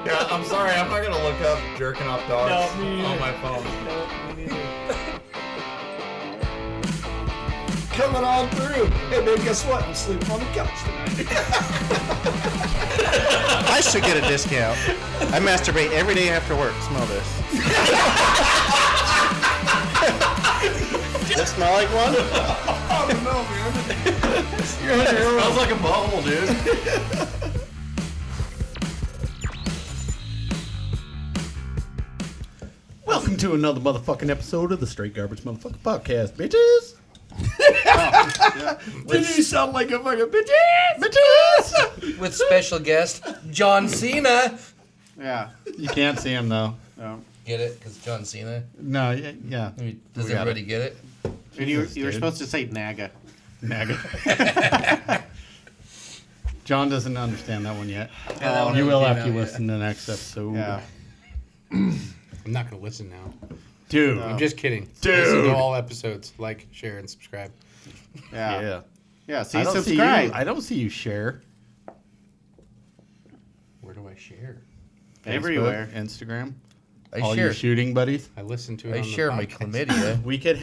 Yeah, I'm sorry. I'm not gonna look up jerking off dogs on my phone. No, me neither. Coming on through. Hey, babe, guess what? I'm sleeping on the couch tonight. I should get a discount. I masturbate every day after work. Smell this. Does that smell like one? I don't know, man. It smells like a bubble, dude. Welcome to another motherfucking episode of the Straight Garbage Motherfucking Podcast, bitches. Did you sound like a fucking bitch? Bitches! With special guest John Cena. Yeah. You can't see him, though. No. Get it? Because John Cena. No, yeah. I mean, does We got everybody get it? And you were dude. supposed to say NAGA. Naga. John doesn't understand that one yet. Yeah, that one You will hasn't after you came out listen to the next episode. Yeah. I'm not going to listen now. Dude. I'm just kidding. Dude. Listen to all episodes. Like, share, and subscribe. Yeah. Yeah. Yeah. See, I don't subscribe. see you. I don't see you share. Where do I share? Everywhere. Facebook, Instagram. I All share. your shooting buddies. I listen to it I on the share my podcast. chlamydia. We could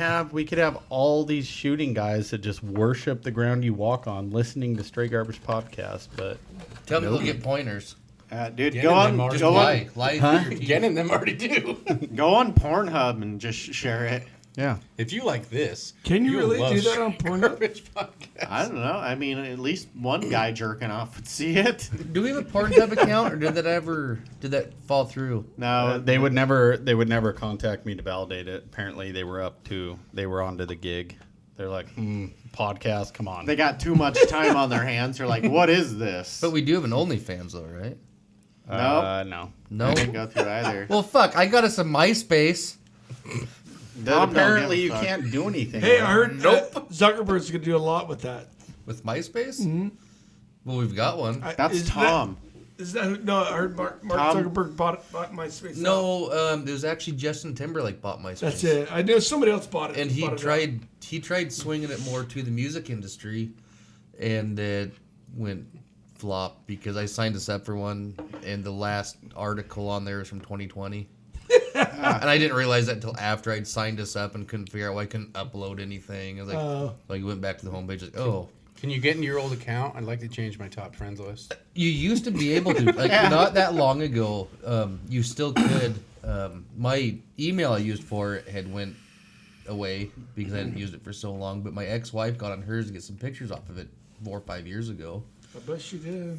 have all these shooting guys that just worship the ground you walk on, listening to Straight Garbage Podcast. But Tell me they'll get pointers. Dude, Get go in on, them already. Just go lie. on, Lie Huh? through your teeth. Jen and them already do. go on Pornhub and just share it. yeah, If you like this, Can you you'll really love do that on Pornhub? Garbage Podcast. I don't know. I mean, at least one guy jerking off would see it. Do we have a Pornhub account, or did that fall through? No, they would never contact me to validate it. Apparently, they were onto the gig. They're like, podcast, come on. they got too much time on their hands. They're like, what is this? But we do have an OnlyFans, though, right? No. No. I didn't go through either. Well, fuck. I got us a MySpace. Mom don't Apparently, give you a fuck. can't do anything. Hey, with I it. heard Zuckerberg's going to do a lot with that. With MySpace? Well, we've got one. That's Is Tom. Is that no? I heard Mark Tom- Zuckerberg bought MySpace. No, it was actually Justin Timberlake bought MySpace. That's it. I knew somebody else bought it. And he bought it tried swinging it more to the music industry, and it went flop because I signed us up for one, and the last article on there is from 2020. And I didn't realize that until after I'd signed us up and couldn't figure out why I couldn't upload anything. I was like, went back to the homepage, like, oh. Can you get in your old account? I'd like to change my top friends list. You used to be able to, like, not that long ago, you still could. My email I used for it had went away because I hadn't used it for so long, but my ex-wife got on hers to get some pictures off of it 4 or 5 years ago. I bet you did.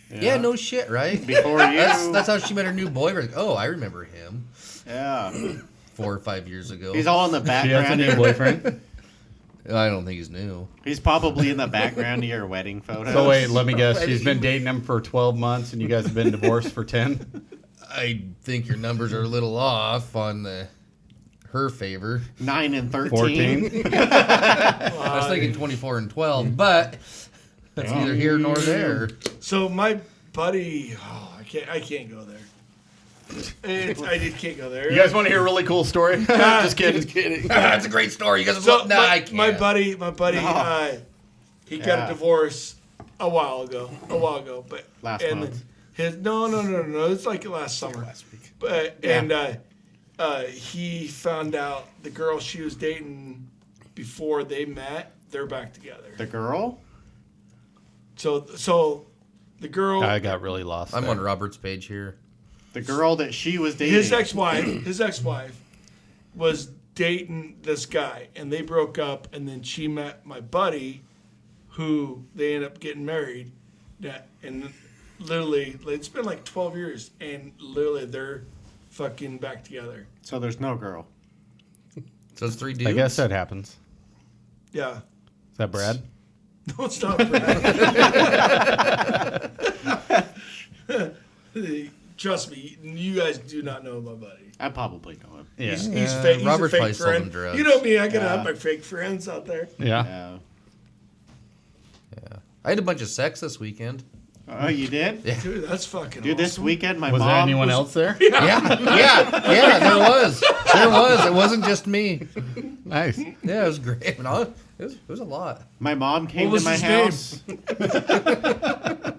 Yeah, no shit, right? Before you. That's how she met her new boyfriend. Like, oh, I remember him Yeah. 4 or 5 years ago. He's all in the She has a background. new boyfriend. I don't think he's new. He's probably in the background of your wedding photos. So wait, let me guess. She's been dating him for 12 months, and you guys have been divorced for 10. I think your numbers are a little off on her favor. 9 and 13. 14. I was thinking 24 and 12, but that's neither here nor there. So my buddy, I can't go there. I just can't go there. You guys want to hear a really cool story? Just kidding. That's a great story. You guys have So I can't. my buddy, he got a divorce a while ago, but Last and month. His no, it's like last summer. Last week. But he found out the girl she was dating before they met, they're back together. The girl? So the girl, I got really lost. I'm there. on Robert's page here. The girl that she was dating. his ex-wife was dating this guy, and they broke up, and then she met my buddy, who they ended up getting married. And literally, it's been like 12 years, and literally they're fucking back together. So there's no girl. So it's 3 dudes. I guess that happens. Yeah. Is that Brad? No, it's not Brad. Trust me, you guys do not know my buddy. I probably know him. Yeah. He's fake. He's Robert a fake probably sold him friend. drugs. You know me, I gotta Yeah. have my fake friends out there. Yeah. Yeah. Yeah. I had a bunch of sex this weekend. Oh, you did? Yeah. Dude, that's fucking Dude, this awesome. weekend my Was mom there anyone was, else there? Yeah, there was. It wasn't just me. Nice. Yeah, it was great. No, it was a lot. My mom came What to was my his name? house.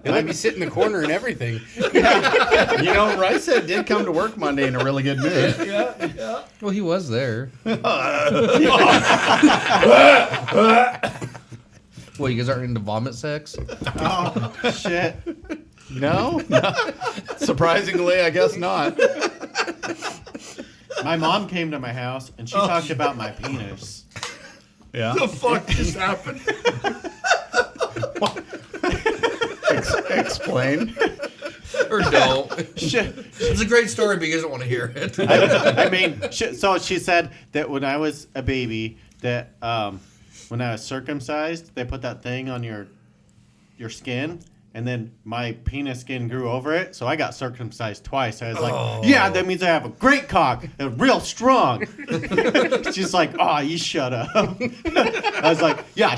It I'd be sitting in the corner and everything. You know, Rice said did come to work Monday in a really good mood. Yeah. Well, he was there. Well, you guys aren't into vomit sex? Oh, shit. No? Surprisingly, I guess not. My mom came to my house and she talked about my penis. Yeah. The fuck just happened? Explain. Or don't. Shit. It's a great story, but you guys don't want to hear it. I mean, so she said that when I was a baby, that when I was circumcised, they put that thing on your skin, and then my penis skin grew over it, so I got circumcised twice. I was like, yeah, that means I have a great cock and real strong. She's like, oh, you shut up. I was like, yeah,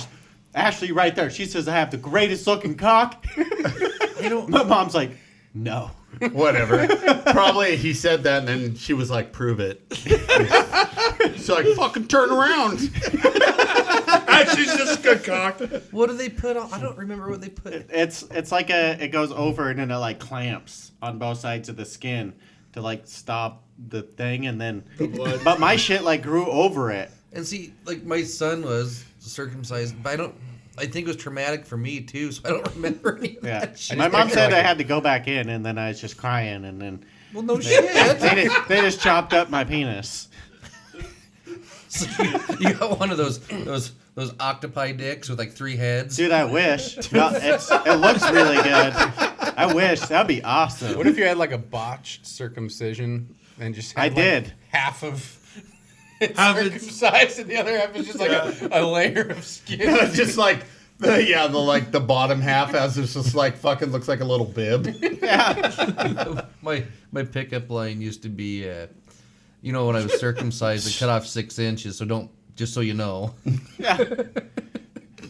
Ashley right there. She says I have the greatest looking cock. My mom's like, no. Whatever. Probably he said that and then she was like, prove it. She's like, fucking turn around. Actually, it's just a good cock. What do they put on? I don't remember what they put. It's like it goes over and then it like clamps on both sides of the skin to like stop the thing, and then but my shit like grew over it. And see, like my son was circumcised, but I think it was traumatic for me too, so I don't remember any of Yeah, that shit. my mom said I had to go back in, and then I was just crying, and then Well, no shit. they just chopped up my penis. So you got one of those octopi dicks with like 3 heads. Dude, I wish. No, it looks really good. I wish. That'd be awesome. What if you had like a botched circumcision and just had I like did. half of it Half it- circumcised and the other half is just like a layer of skin? It's just like the bottom half as it's just like fucking looks like a little bib. My pickup line used to be, when I was circumcised, I cut off 6 inches. So just so you know. Yeah.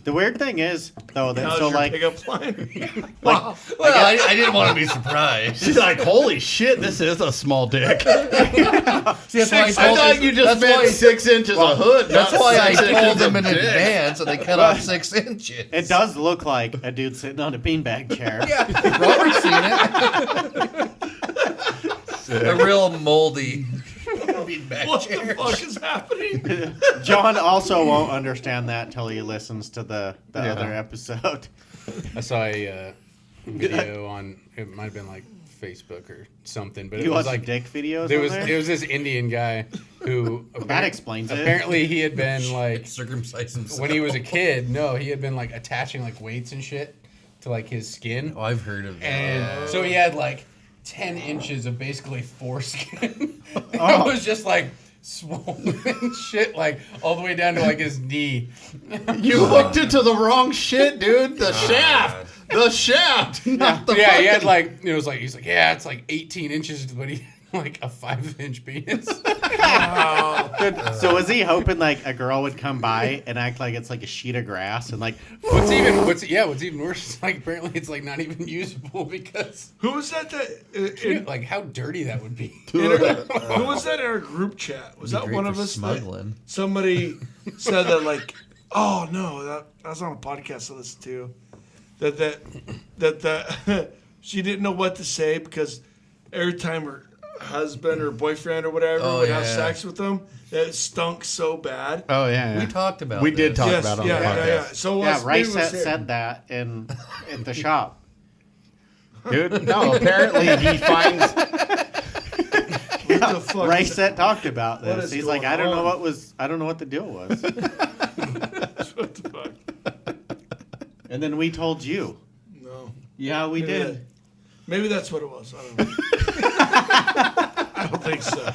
The weird thing is, though, that How's so your like, pickup line? Well, I didn't want to be surprised. She's like, holy shit, this is a small dick. See, that's why I thought you just meant 6 inches of hood. That's not why I 6 inches told them of in dick. advance, and they cut off 6 inches. it does look like a dude sitting on a beanbag chair. Yeah, Robert's seen it. A real moldy beanbag What chair. the fuck is happening? John also won't understand that till he listens to the other episode. I saw a video on, it might have been like Facebook or something, but it You was watch like dick videos? There on was there? it was this Indian guy who That explains it. apparently he had been like Circumcised himself. when he was a kid. No, he had been like attaching like weights and shit to like his skin, Oh, I've heard of that. and so he had like 10 inches of basically foreskin. It was just like swollen and shit, like all the way down to like his knee. You hooked into the wrong shit, dude. The shaft. The shaft. Not the Yeah, he fucking- had like he's like, yeah, it's like 18 inches, but he had like a 5-inch penis. So was he hoping like a girl would come by and act like it's like a sheet of grass and like What's even worse is like apparently it's like not even usable because Who was that? like how dirty that would be. Who was that in our group chat? Was that Great one for of us? That smuggling. somebody said that like, oh no, that's on a podcast I listened to. That she didn't know what to say because every time her husband or boyfriend or whatever would have sex with them, it stunk so bad. Oh, yeah. We talked about We did this. talk Yes, about it on yeah, the yeah, podcast. yeah. So yeah, maybe Rice it was him. said that in the shop. Dude, no, apparently he finds... What the fuck Rice is said talked about What this. is He's like, going I don't know on? what the deal was. that? What the fuck? And then we told you. No. Yeah, we Maybe did. Maybe that's what it was. I don't know. I don't think so.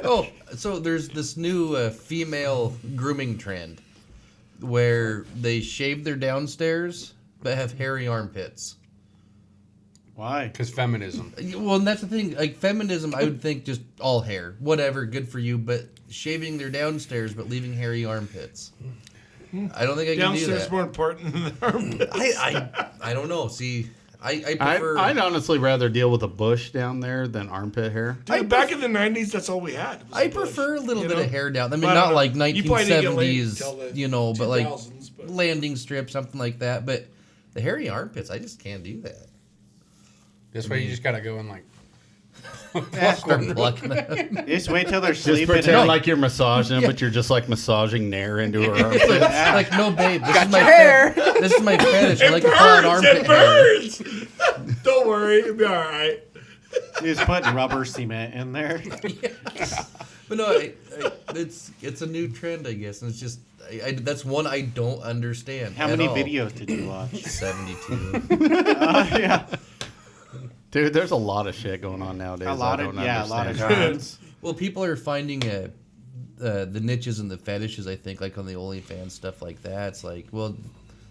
Oh, so there's this new female grooming trend where they shave their downstairs but have hairy armpits. Why? Because feminism. Well, and that's the thing. Like feminism, I would think just all hair, whatever, good for you. But shaving their downstairs but leaving hairy armpits. I don't think I can do Downstairs that. more important than the armpits. I don't know. See, I prefer. I'd honestly rather deal with a bush down there than armpit hair. Dude, back in the 90s, that's all we had. was I a bush, prefer a little you bit know? of hair down. I mean, But I don't not know. like You probably didn't get laid until 1970s, the but like 2000s, but- landing strip, something like that. But the hairy armpits, I just can't do that. That's why you just gotta go and like. Start plucking them. Just wait till they're Just sleeping. pretend and- like you're massaging them, but you're just like massaging Nair into her armpit. Like, no, babe, this is my your hair. This is my fetish. I It like to pull out burns. armpit It hair. burns. Don't worry, it'll be all right. You just put rubber cement in there. But no, it's a new trend, I guess, and it's just that's one I don't understand. How at many all. videos did you watch? 72. Yeah, Dude, there's a lot of shit going on nowadays. a lot I of don't a lot of understand. guns. Well, people are finding the niches and the fetishes. I think, like on the OnlyFans stuff like that. It's like, well,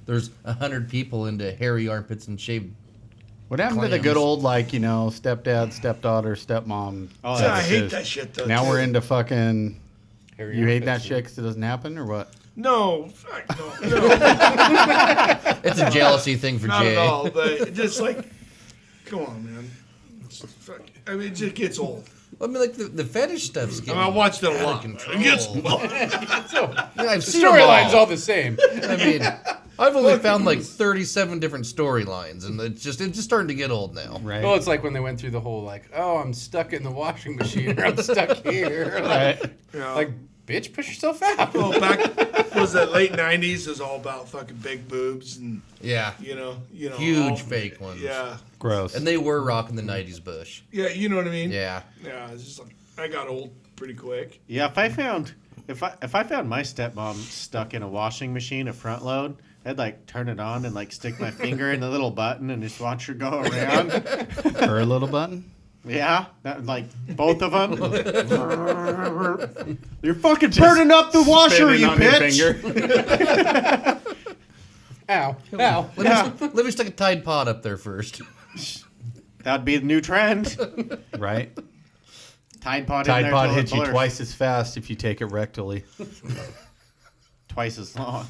there's 100 people into hairy armpits and shaved. What happened to the good old, like, you know, stepdad, stepdaughter, stepmom? Oh, I hate fetishes? that shit though. Now too. we're into fucking. Hairy You hate that armpits. shit because it doesn't happen, or what? No, fuck no, It's a jealousy thing for not Jay. at all. But just like, come on, man. Fuck. I mean, it just gets old. I mean, like the fetish stuff's I getting mean, I watched it a out of lot. control. It gets Yeah, I've The seen them storyline's all. all the same. I mean, I've only found like 37 different storylines, and it's just starting to get old now. Right. Well, it's like when they went through the whole like, oh, I'm stuck in the washing machine, or I'm stuck here. Right. Like, bitch, push yourself out. well, back was that late '90s? It was all about fucking big boobs and Yeah, you know, huge all- fake ones. Yeah, Gross. And they were rocking the 90s bush. yeah, you know what I mean. Yeah. Yeah, it's just like I got old pretty quick. Yeah, if I found my stepmom stuck in a washing machine, a front load, I'd like turn it on and like stick my finger in the little button and just watch her go around. Her little button? Yeah, that, like both of them. You're fucking burning up the washer, Spinning you on your bitch. finger. Ow. Ow. Let me stick a Tide Pod up there first. That'd be the new trend. Right? Tide Pod. in Tide there Pod till it hits you blurs. twice as fast if you take it rectally. Twice as long.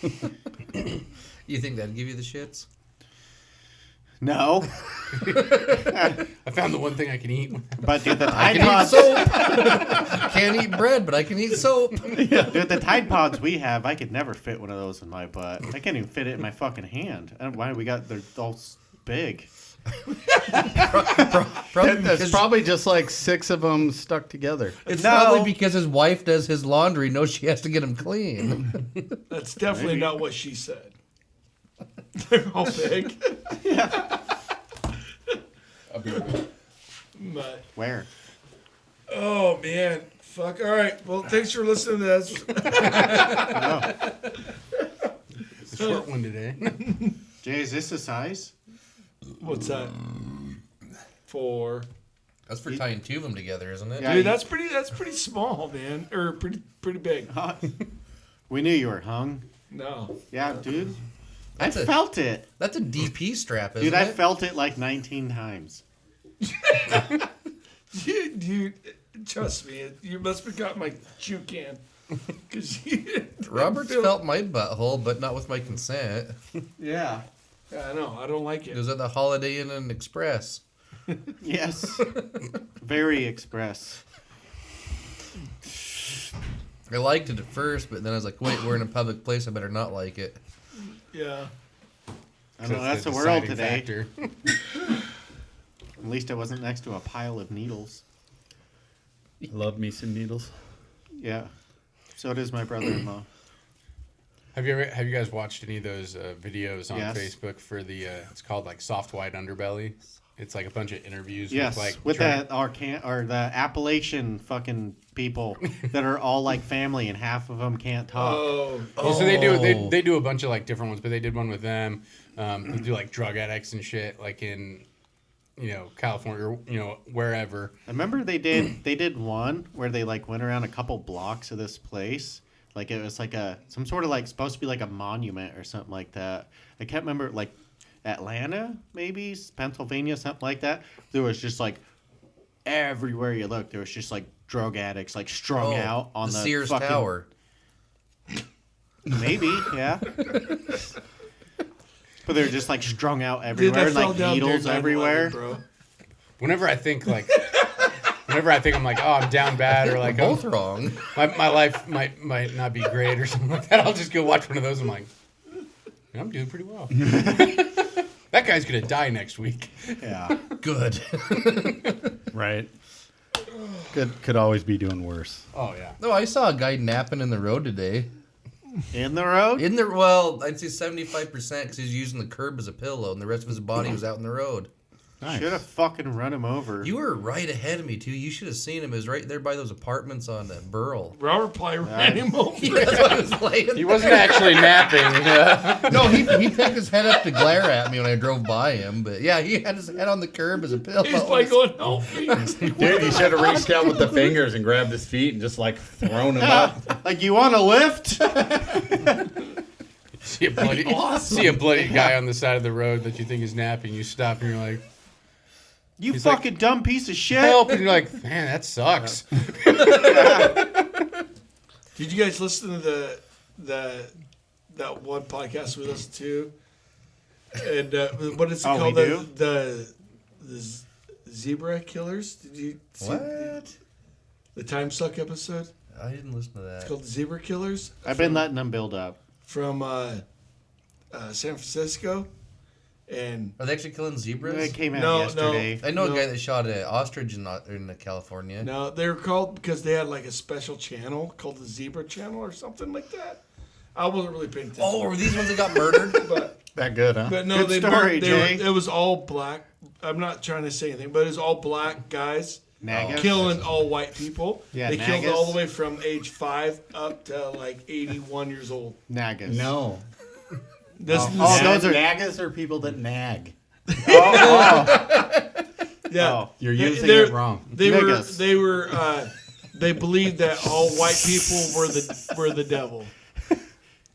You think that'd give you the shits? No, I found the one thing I can eat. but dude, the I Tide can eat Pods. soap. Can't eat bread, but I can eat soap. Dude, the Tide Pods we have, I could never fit one of those in my butt. I can't even fit it in my fucking hand. I don't know why they're all big. Probably That's because, probably just like 6 of them stuck together. it's No. probably because his wife does his laundry, knows she has to get him clean. That's definitely not what she said. They're all big. But Where? oh man, fuck. All right. Well, thanks for listening to this. It's a short one today. Jay, is this the size? What's that? 4. That's for tying 2 of them together, isn't it? Yeah. Dude, that's pretty small, man. Or pretty big. We knew you were hung. No. Yeah, dude. That's I a felt it. that's a DP strap, isn't Dude, I it? felt it like 19 times. Dude, trust me, you must have got my chew can. Cause Robert's felt my butthole, but not with my consent. Yeah. Yeah, I know. I don't like It it. was at the Holiday Inn and Express. Yes. Very express. I liked it at first, but then I was like, wait, we're in a public place. I better not like it. Yeah. I know that's the world today. At least I wasn't next to a pile of needles. Love me some needles. Yeah. So does my brother-in-law. Have you guys watched any of those videos on Yes. Facebook for the? It's called like soft white underbelly. It's like a bunch of interviews Yes, with like with the Appalachian fucking people that are all like family, and half of them can't talk. Oh. Well, so they do a bunch of like different ones, but they did one with them. They do like drug addicts and shit, like in California or wherever. I remember they did one where they like went around a couple blocks of this place. Like it was like some sort of like supposed to be like a monument or something like that. I can't remember, like Atlanta, maybe Pennsylvania, something like that. There was just like everywhere you looked, there was just like drug addicts like strung out on the Sears fucking, Tower. Maybe, yeah. But they're just like strung out Dude, everywhere, that and fell like down needles during 9/11, everywhere. bro. Whenever I think I'm like, oh, I'm down bad, or like Both wrong. my life might not be great or something like that, I'll just go watch one of those. I'm like, I'm doing pretty well. That guy's gonna die next week. Yeah. Good. Right. Could always be doing worse. Oh yeah. No, I saw a guy napping in the road today. In the road? Well, I'd say 75% because he's using the curb as a pillow, and the rest of his body was out in the road. Nice. Should have fucking run him over. You were right ahead of me too. You should have seen him. It was right there by those apartments on Burl. Robert probably ran him over. Yeah, that's what I was playing. He wasn't actually napping. No, he picked his head up to glare at me when I drove by him. But yeah, he had his head on the curb as a pillow. He's like going, help me. Dude, he should have reached out with the fingers and grabbed his feet and just like thrown him up. Like, you want a lift? See a bloody guy on the side of the road that you think is napping. You stop and you're like, You He's fucking dumb piece of shit. help! And you're like, man, that sucks. Did you guys listen to that one podcast we listened to? And what is it Oh, called? we do? The Zebra Killers? Did you see What? the Time Suck episode? I didn't listen to It's that. called the Zebra Killers. I've been letting them build up. From San Francisco. And Are they actually killing zebras? It came out No, yesterday. I know No. a guy that shot an ostrich in California. no, they were called because they had like a special channel called the Zebra Channel or something like that. I wasn't really paying attention. Oh, were these ones that got murdered? but That good, huh? no, Good they story, they were, Jay. it was all black. I'm not trying to say anything, but it was all black guys Nagas? killing all white people. Yeah, they killed Nagas. all the way from age 5 up to like 81 years old. Nagas. No. This Oh, those are- Nagas are people that nag. yeah. Oh. You're using They're- it wrong. They Niggas. were they believed that all white people were the devil.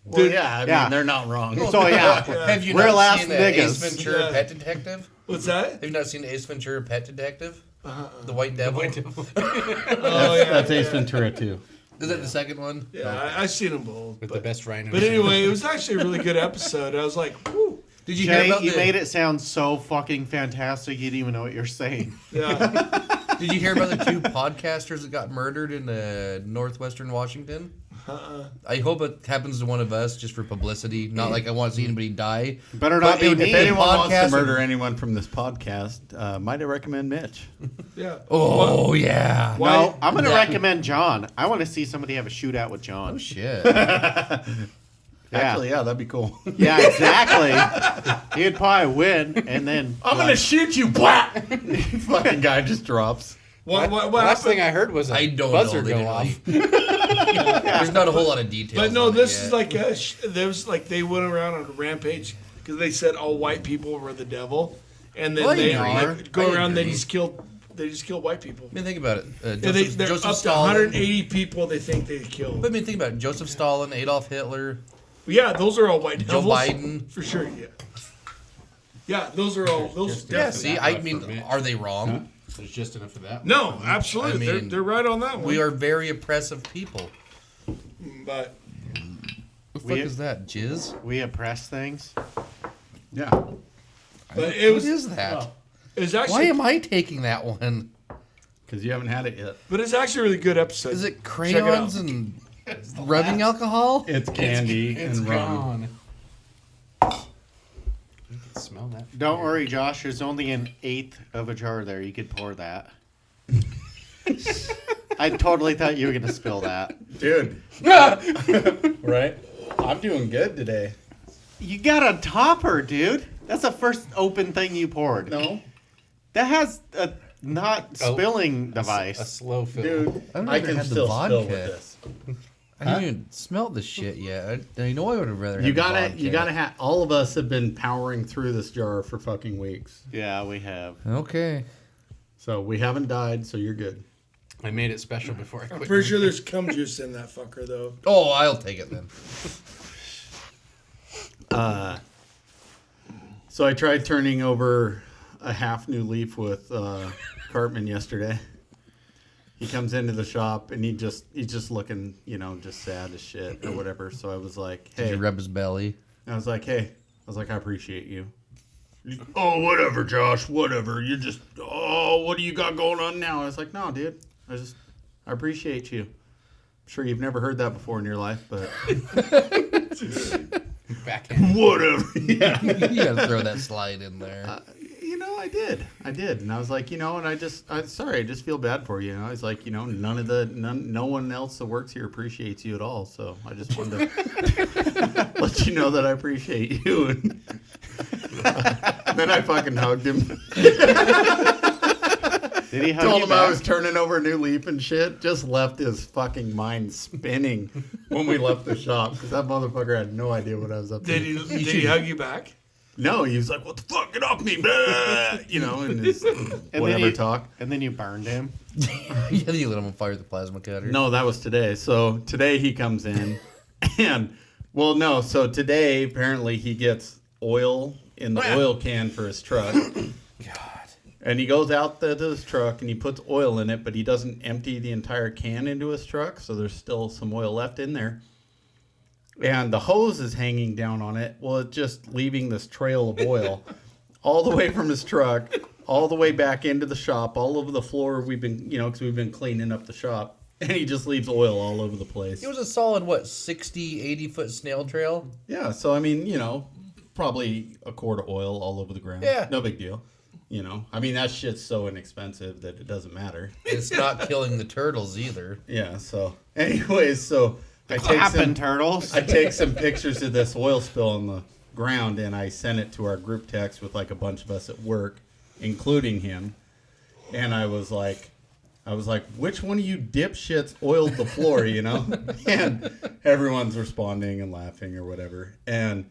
Well, yeah, I mean, yeah. they're not wrong. So, yeah. Have you Real not ass seen Ace niggas. Ventura Yeah. Pet Detective? What's that? Have you not seen Ace Ventura Pet Detective? The White Devil? Oh yeah. That's Ace Ventura, too. Is that the second one? Yeah, I've seen them both. With but, the best rhino. but anyway, it was actually a really good episode. I was like, whoo. Did you hear Jay, about you the, made it sound so fucking fantastic you didn't even know what you're saying. Yeah. Did you hear about the 2 podcasters that got murdered in northwestern Washington? I hope it happens to one of us just for publicity. Not like I want to see anybody die. Better not be But me. If anyone wants to podcast- murder anyone from this podcast, might I recommend Mitch? Yeah. Oh, yeah. Why- No, I'm going to Yeah. recommend John. I want to see somebody have a shootout with John. Oh, shit. Actually, yeah, that'd be cool. Yeah, exactly. He'd probably win, and then I'm gonna shoot you, blat! Fucking guy just drops. What Last happened? thing I heard was a I don't buzzer know. They go didn't off. really- There's not a whole lot of details. But no, on it this yet. is like there was like they went around on a rampage because they said all white people were the devil, and then Well, they you know, like, go I around. They agree. just killed white people. I mean, think about it. Yeah, they're Joseph up to Stalin. 180 people they think they killed. But I mean, think about it. Joseph Stalin, Adolf Hitler. Yeah, those are all white Joe devils. Biden. For sure, yeah. Yeah, those are all those. Yeah, definitely. see, I mean, are they wrong? There's just enough of that. No, absolutely. I mean, they're right on that one. We are very oppressive people. But The fuck We- is that? Jizz? we oppress things. Yeah. it What was is that? it was Why actually am I taking that one? Because you haven't had it yet. but it's actually a really good episode. Is it Check it crayons out. and rubbing alcohol? It's candy It's and rum. gone. You can smell that. Don't worry, Josh. There's only an eighth of a jar there. You could pour that. I totally thought you were gonna spill that. Dude. Right? I'm doing good today. You got a topper, dude. That's the first open thing you poured. No. That has a not Oh. spilling A device. slow fill. Dude, I've I never can had the still spill vodka. with this. I haven't even smelled the shit yet. I know I would have rather had You the gotta, vodka. you gotta have. All of us have been powering through this jar for fucking weeks, Yeah, we have. Okay. so we haven't died. So you're good. I made it special before I quit. I'm pretty sure there's cum juice in that fucker though. Oh, I'll take it then. So I tried turning over a half new leaf with Cartman yesterday. He comes into the shop and he's just looking, just sad as shit or whatever. So I was like, Did hey, you rub his belly? I was like, I appreciate you. Oh, whatever, Josh, whatever. You're just, what do you got going on now? I was like, no, dude, I appreciate you. I'm sure you've never heard that before in your life, but Backhand. whatever. Yeah. You gotta throw that slide in there. I did, and I was like, and I just feel bad for you. And I was like, no one else that works here appreciates you at all. So I just wanted to let you know that I appreciate you. And then I fucking hugged him. Did he hug Told you him back? I was turning over a new leaf and shit. Just left his fucking mind spinning when we left the shop because that motherfucker had no idea what I was up to. Did he hug you back? No, he was like, "What the fuck? Get off me!" Blah! And his whatever talk. And then you burned him. Yeah, you lit him on fire with the plasma cutter. No, that was today. So today he comes in, and so today apparently he gets oil in the oil can for his truck. And he goes out to his truck and he puts oil in it, but he doesn't empty the entire can into his truck, so there's still some oil left in there. And the hose is hanging down on it. Well, it's just leaving this trail of oil all the way from his truck, all the way back into the shop, all over the floor. We've been, because we've been cleaning up the shop. And he just leaves oil all over the place. It was a solid, 60, 80-foot snail trail? Yeah, so, probably a quart of oil all over the ground. Yeah. No big deal. That shit's so inexpensive that it doesn't matter. It's not killing the turtles either. Yeah, so anyways, I take some pictures of this oil spill on the ground and I sent it to our group text with like a bunch of us at work, including him. And I was like, which one of you dipshits oiled the floor, And everyone's responding and laughing or whatever. And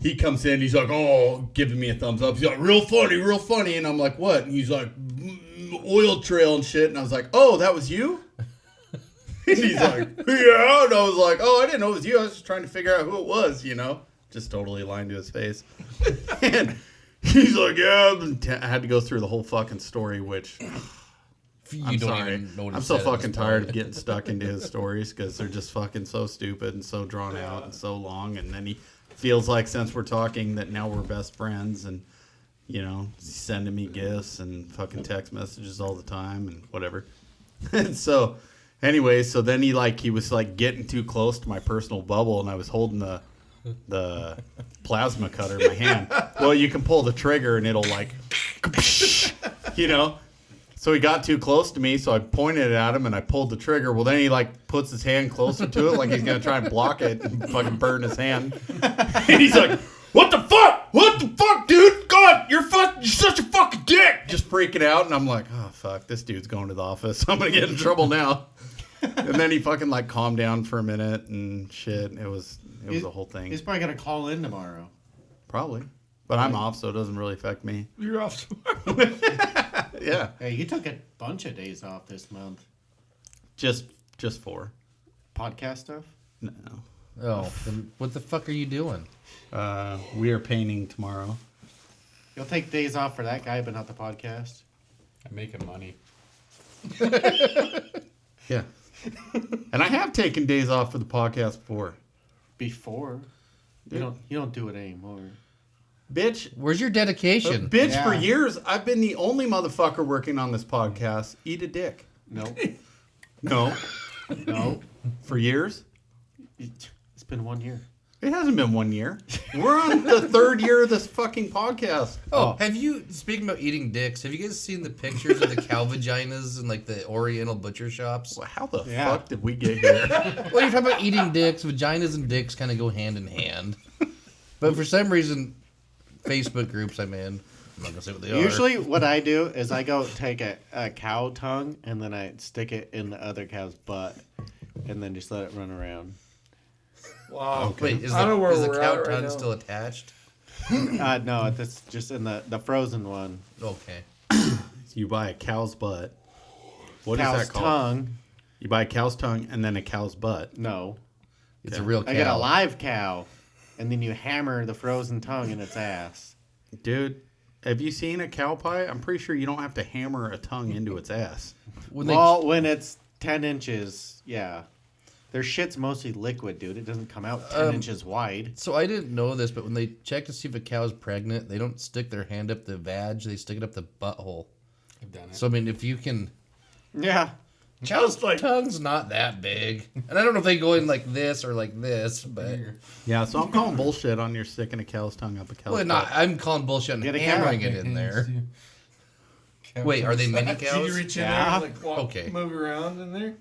he comes in, he's like, oh, giving me a thumbs up. He's like, real funny. And I'm like, what? And he's like, oil trail and shit. And I was like, oh, that was you? And he's like, yeah. And I was like, oh, I didn't know it was you. I was just trying to figure out who it was, Just totally lying to his face. And he's like, yeah. I had to go through the whole fucking story, which... I'm sorry. I'm so fucking tired of getting stuck into his stories because they're just fucking so stupid and so drawn out and so long. And then he feels like since we're talking that now we're best friends and, he's sending me gifts and fucking text messages all the time and whatever. And so, anyway, so then he was getting too close to my personal bubble and I was holding the plasma cutter in my hand. Well, you can pull the trigger and it'll So he got too close to me, so I pointed it at him and I pulled the trigger. Well, then he puts his hand closer to it like he's going to try and block it and fucking burn his hand. And he's like, what the fuck, dude? God, you're such a fucking dick. Just freaking out. And I'm like, oh, fuck, this dude's going to the office. I'm going to get in trouble now. And then he fucking calmed down for a minute and shit. It was a whole thing. He's probably going to call in tomorrow. Probably. But I'm off, so it doesn't really affect me. You're off tomorrow. Yeah. Hey, you took a bunch of days off this month. Just 4. Podcast stuff? No. Oh, then what the fuck are you doing? We are painting tomorrow. You'll take days off for that guy, but not the podcast? I'm making money. Yeah. And I have taken days off for the podcast before. Before? You don't do it anymore. Bitch. Where's your dedication? Bitch, for years, I've been the only motherfucker working on this podcast. Eat a dick. No. No. No. For years? It's been 1 year. It hasn't been 1 year. We're on the 3rd year of this fucking podcast. Oh, have you, speaking about eating dicks, have you guys seen the pictures of the cow vaginas in the Oriental butcher shops? Well, how the fuck did we get here? Well, you're talking about eating dicks. Vaginas and dicks kind of go hand in hand. But for some reason, Facebook groups I'm in, I'm not going to say what they are. Usually what I do is I go take a cow tongue and then I stick it in the other cow's butt and then just let it run around. Wow. Okay. Wait, is I don't know where the we're cow at right tongue now. still attached? No, that's just in the frozen one. Okay. You buy a cow's butt. What is Cow's that called? tongue. You buy a cow's tongue and then a cow's butt. No. It's a real cow. I get a live cow and then you hammer the frozen tongue in its ass. Dude, have you seen a cow pie? I'm pretty sure you don't have to hammer a tongue into its ass. When it's 10 inches, yeah. Their shit's mostly liquid, dude. It doesn't come out 10 inches wide. So I didn't know this, but when they check to see if a cow's pregnant, they don't stick their hand up the vag, they stick it up the butthole. I've done it. So, I mean, if you can... Yeah. Cow's like- tongue's not that big. And I don't know if they go in like this or like this, but... Yeah, so I'm calling bullshit on your sticking a cow's tongue up a cow's Well, not, I'm calling bullshit and Get a hammering cow. it in there. Wait, are they mini Can cows? you reach in Yeah. there and like walk, Okay. move around in there?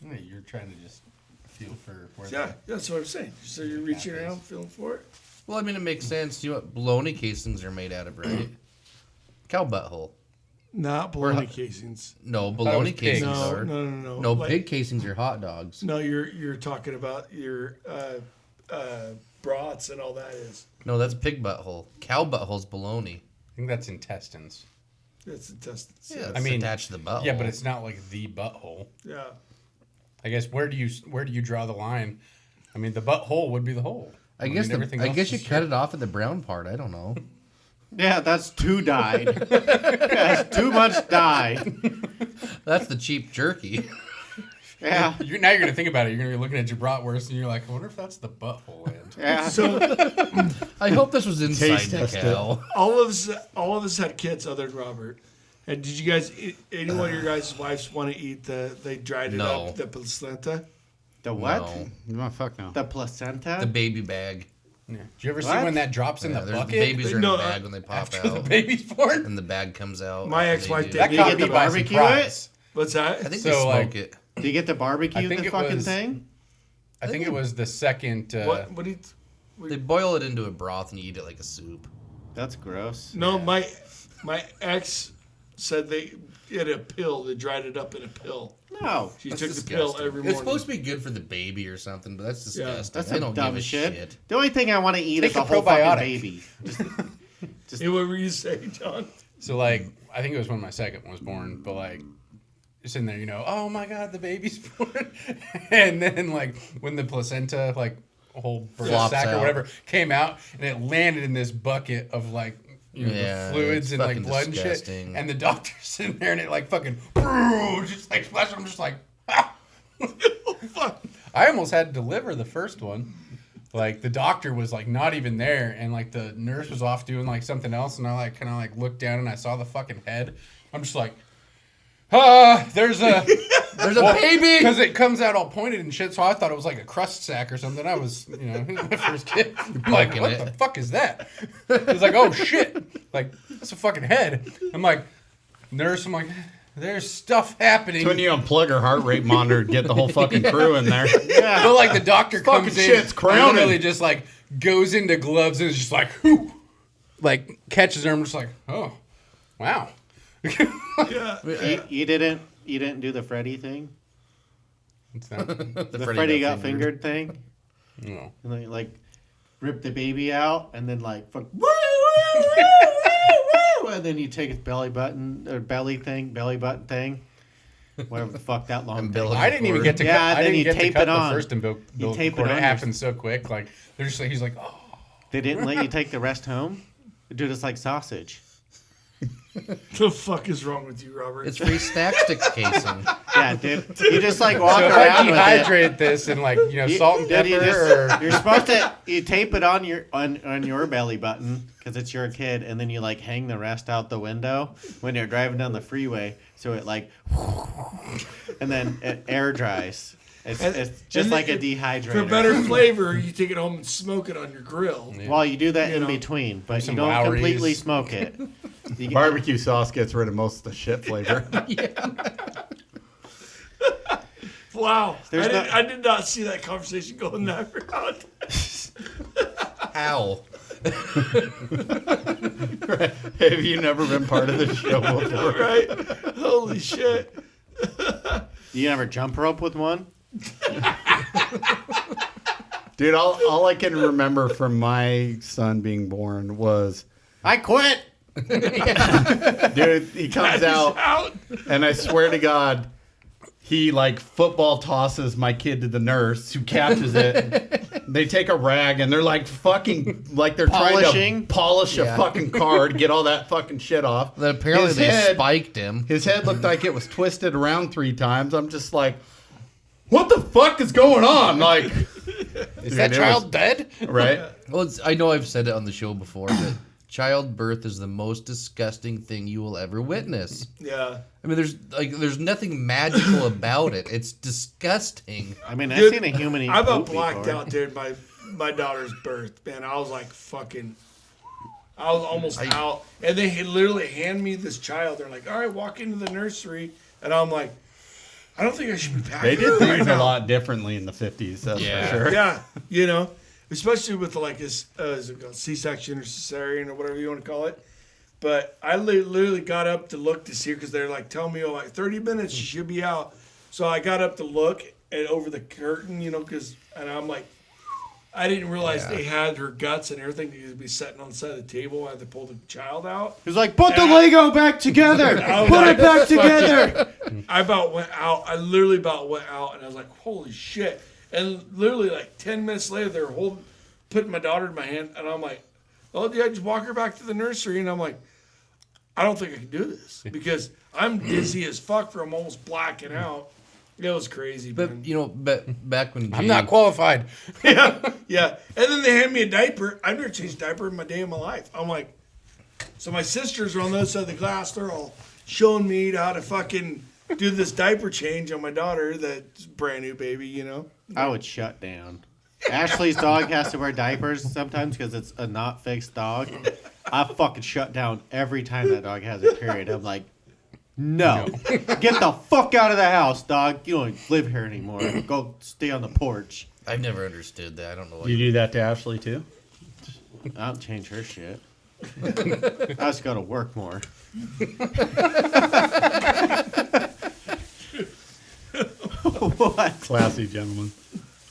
Yeah, you're trying to just feel for where Yeah, that's what I'm saying. So you're reaching around, feeling for it. Well, I mean, it makes sense. You know what bologna casings are made out of, right? Cow butthole. Not bologna casings. No, bologna was pig. casings No, are. no. No, Like- pig casings are hot dogs. No, you're talking about your brats and all that is. No, that's pig butthole. Cow butthole's bologna. I think that's intestines. That's intestines. Yeah, Yeah. it's attached to the butthole. Yeah, but it's not like the butthole. Yeah. I guess where do you draw the line? I mean, the butthole would be the hole. I guess everything I else guess you is cut it off at the brown part. I don't know. Yeah, that's too dyed. That's too much dye. That's the cheap jerky. Yeah. Now you're gonna think about it. You're gonna be looking at your bratwurst and you're like, I wonder if that's the butthole end. Yeah. So I hope this was inside Taste the test cow. all of us had kids other than Robert. And did you guys? Any one of your guys' wives want to eat they dried it No. up the placenta? The what? No. No, fuck no. The placenta? The baby bag. Yeah. Did you ever see What? when that drops in Yeah, the there's- bucket? the babies are in No, a bag when they pop after the out, baby's born? and the bag comes out. My after ex-wife they did. That You caught get me to by barbecue surprise. What's that? I think So, they smoke like- it. Do you get to barbecue I think the it fucking was- thing? I think it was the second. What do you? They boil it into a broth and you eat it like a soup. That's gross. No, my ex said they had a pill. They dried it up in a pill. No. She That's took the disgusting. pill every morning. It's supposed to be good for the baby or something, but that's disgusting. That's I some don't dumb give a shit. The only thing I want to eat Take is the a whole fucking probiotic. baby. Hey, what were you saying, John? So like, I think it was when my second one was born, but like, sitting there, oh my god, the baby's born, and then like when the placenta, like a whole birth Flops sac or out. whatever, came out and it landed in this bucket of like Yeah, the fluids it's and like fucking blood and disgusting. shit, and the doctor's sitting there and it like fucking just like splashed. I'm just like, I almost had to deliver the first one. Like the doctor was like not even there, and like the nurse was off doing like something else, and I like kind of like looked down and I saw the fucking head. I'm just like, there's a baby! because it comes out all pointed and shit. So I thought it was like a crust sack or something. I was, he was my first kid. Like, poking what it. the fuck is that? It's like, oh shit, like that's a fucking head. I'm like, nurse. I'm like, there's stuff happening. It's when you unplug her heart rate monitor, get the whole fucking crew in there. Yeah. But like the doctor Fucking comes in, shit's and crowning. literally just like goes into gloves and is just like, whoo, like catches her. I'm just like, oh, wow. Yeah. You didn't do the Freddy thing? It's not, The Freddy got fingered thing? no. And like rip the baby out and then like fuck, and then you take its belly button or belly button thing. Whatever the fuck that long thing. Umbilical. I didn't even get to. Yeah, cut, I then didn't you get to tape cut it the on. first umbilical You tape it cord. It on happened so quick. Like they're just like, he's like, oh. They didn't let you take the rest home? Dude, it's like sausage. The fuck is wrong with you, Robert? It's free snack sticks casing. Yeah, dude. You just like walk So if I around with it. dehydrate this and like salt and Dude, pepper, or you're supposed to you tape it on your belly button because it's your kid, and then you like hang the rest out the window when you're driving down the freeway, so it like, and then it air dries. It's just and like a it- dehydrator. For better flavor, you take it home and smoke it on your grill. Well, you do that You in know. between, but you Some don't Lowry's. completely smoke it. You get- Barbecue sauce gets rid of most of the shit flavor. Wow. There's I did not see that conversation going that route. How? Have you never been part of the show before? Right? Holy shit. You never jump rope with one? Dude, all I can remember from my son being born was, I quit. dude, he comes out, and I swear to God, he like football tosses my kid to the nurse who catches it. They take a rag and they're like fucking like they're trying Polishing? to polish a Yeah. fucking card, get all that fucking shit off. Then apparently His they head- spiked him. His head looked like it was twisted around 3 times. I'm just like, what the fuck is going on? Like, is that it child was- dead? right? Well, I know I've said it on the show before, but childbirth is the most disgusting thing you will ever witness. Yeah. I mean, there's nothing magical about it. It's disgusting. I mean, Dude, I've seen a human eat I about poop blacked before. out, dude. My daughter's birth, man. I was like fucking. I was almost out, and they literally hand me this child. They're like, "All right, walk into the nursery," and I'm like, "I don't think I should be packing." They did her things right a now. lot differently in the 50s, that's Yeah. for sure. Yeah, you know, especially with like is it called C-section or cesarean or whatever you want to call it. But I literally got up to look to see her because they're like telling me, oh, like 30 minutes, she should be out. So I got up to look and over the curtain, you know, and I'm like, I didn't realize they had her guts and everything. They could be sitting on the side of the table while they pulled the child out. He's like, put the Lego back together. I was Put like, it back together. I about went out. I literally about went out, and I was like, "Holy shit!" And literally, like 10 minutes later, they were putting my daughter in my hand, and I'm like, "Oh, yeah, just walk her back to the nursery." And I'm like, "I don't think I can do this because I'm dizzy as fuck from almost blacking out." It was crazy, But man. you know, back when I'm not qualified. Yeah. And then they hand me a diaper. I've never changed a diaper in my day of my life. I'm like, so my sisters are on the other side of the glass. They're all showing me how to fucking do this diaper change on my daughter, that's brand new baby, you know? I would shut down. Ashley's dog has to wear diapers sometimes because it's a not fixed dog. I fucking shut down every time that dog has a period. I'm like, no. Get the fuck out of the house, dog. You don't live here anymore. Go stay on the porch. I've never understood that. I don't know why. You do that to Ashley too? I don't change her shit. I just gotta work more. What? Classy gentleman.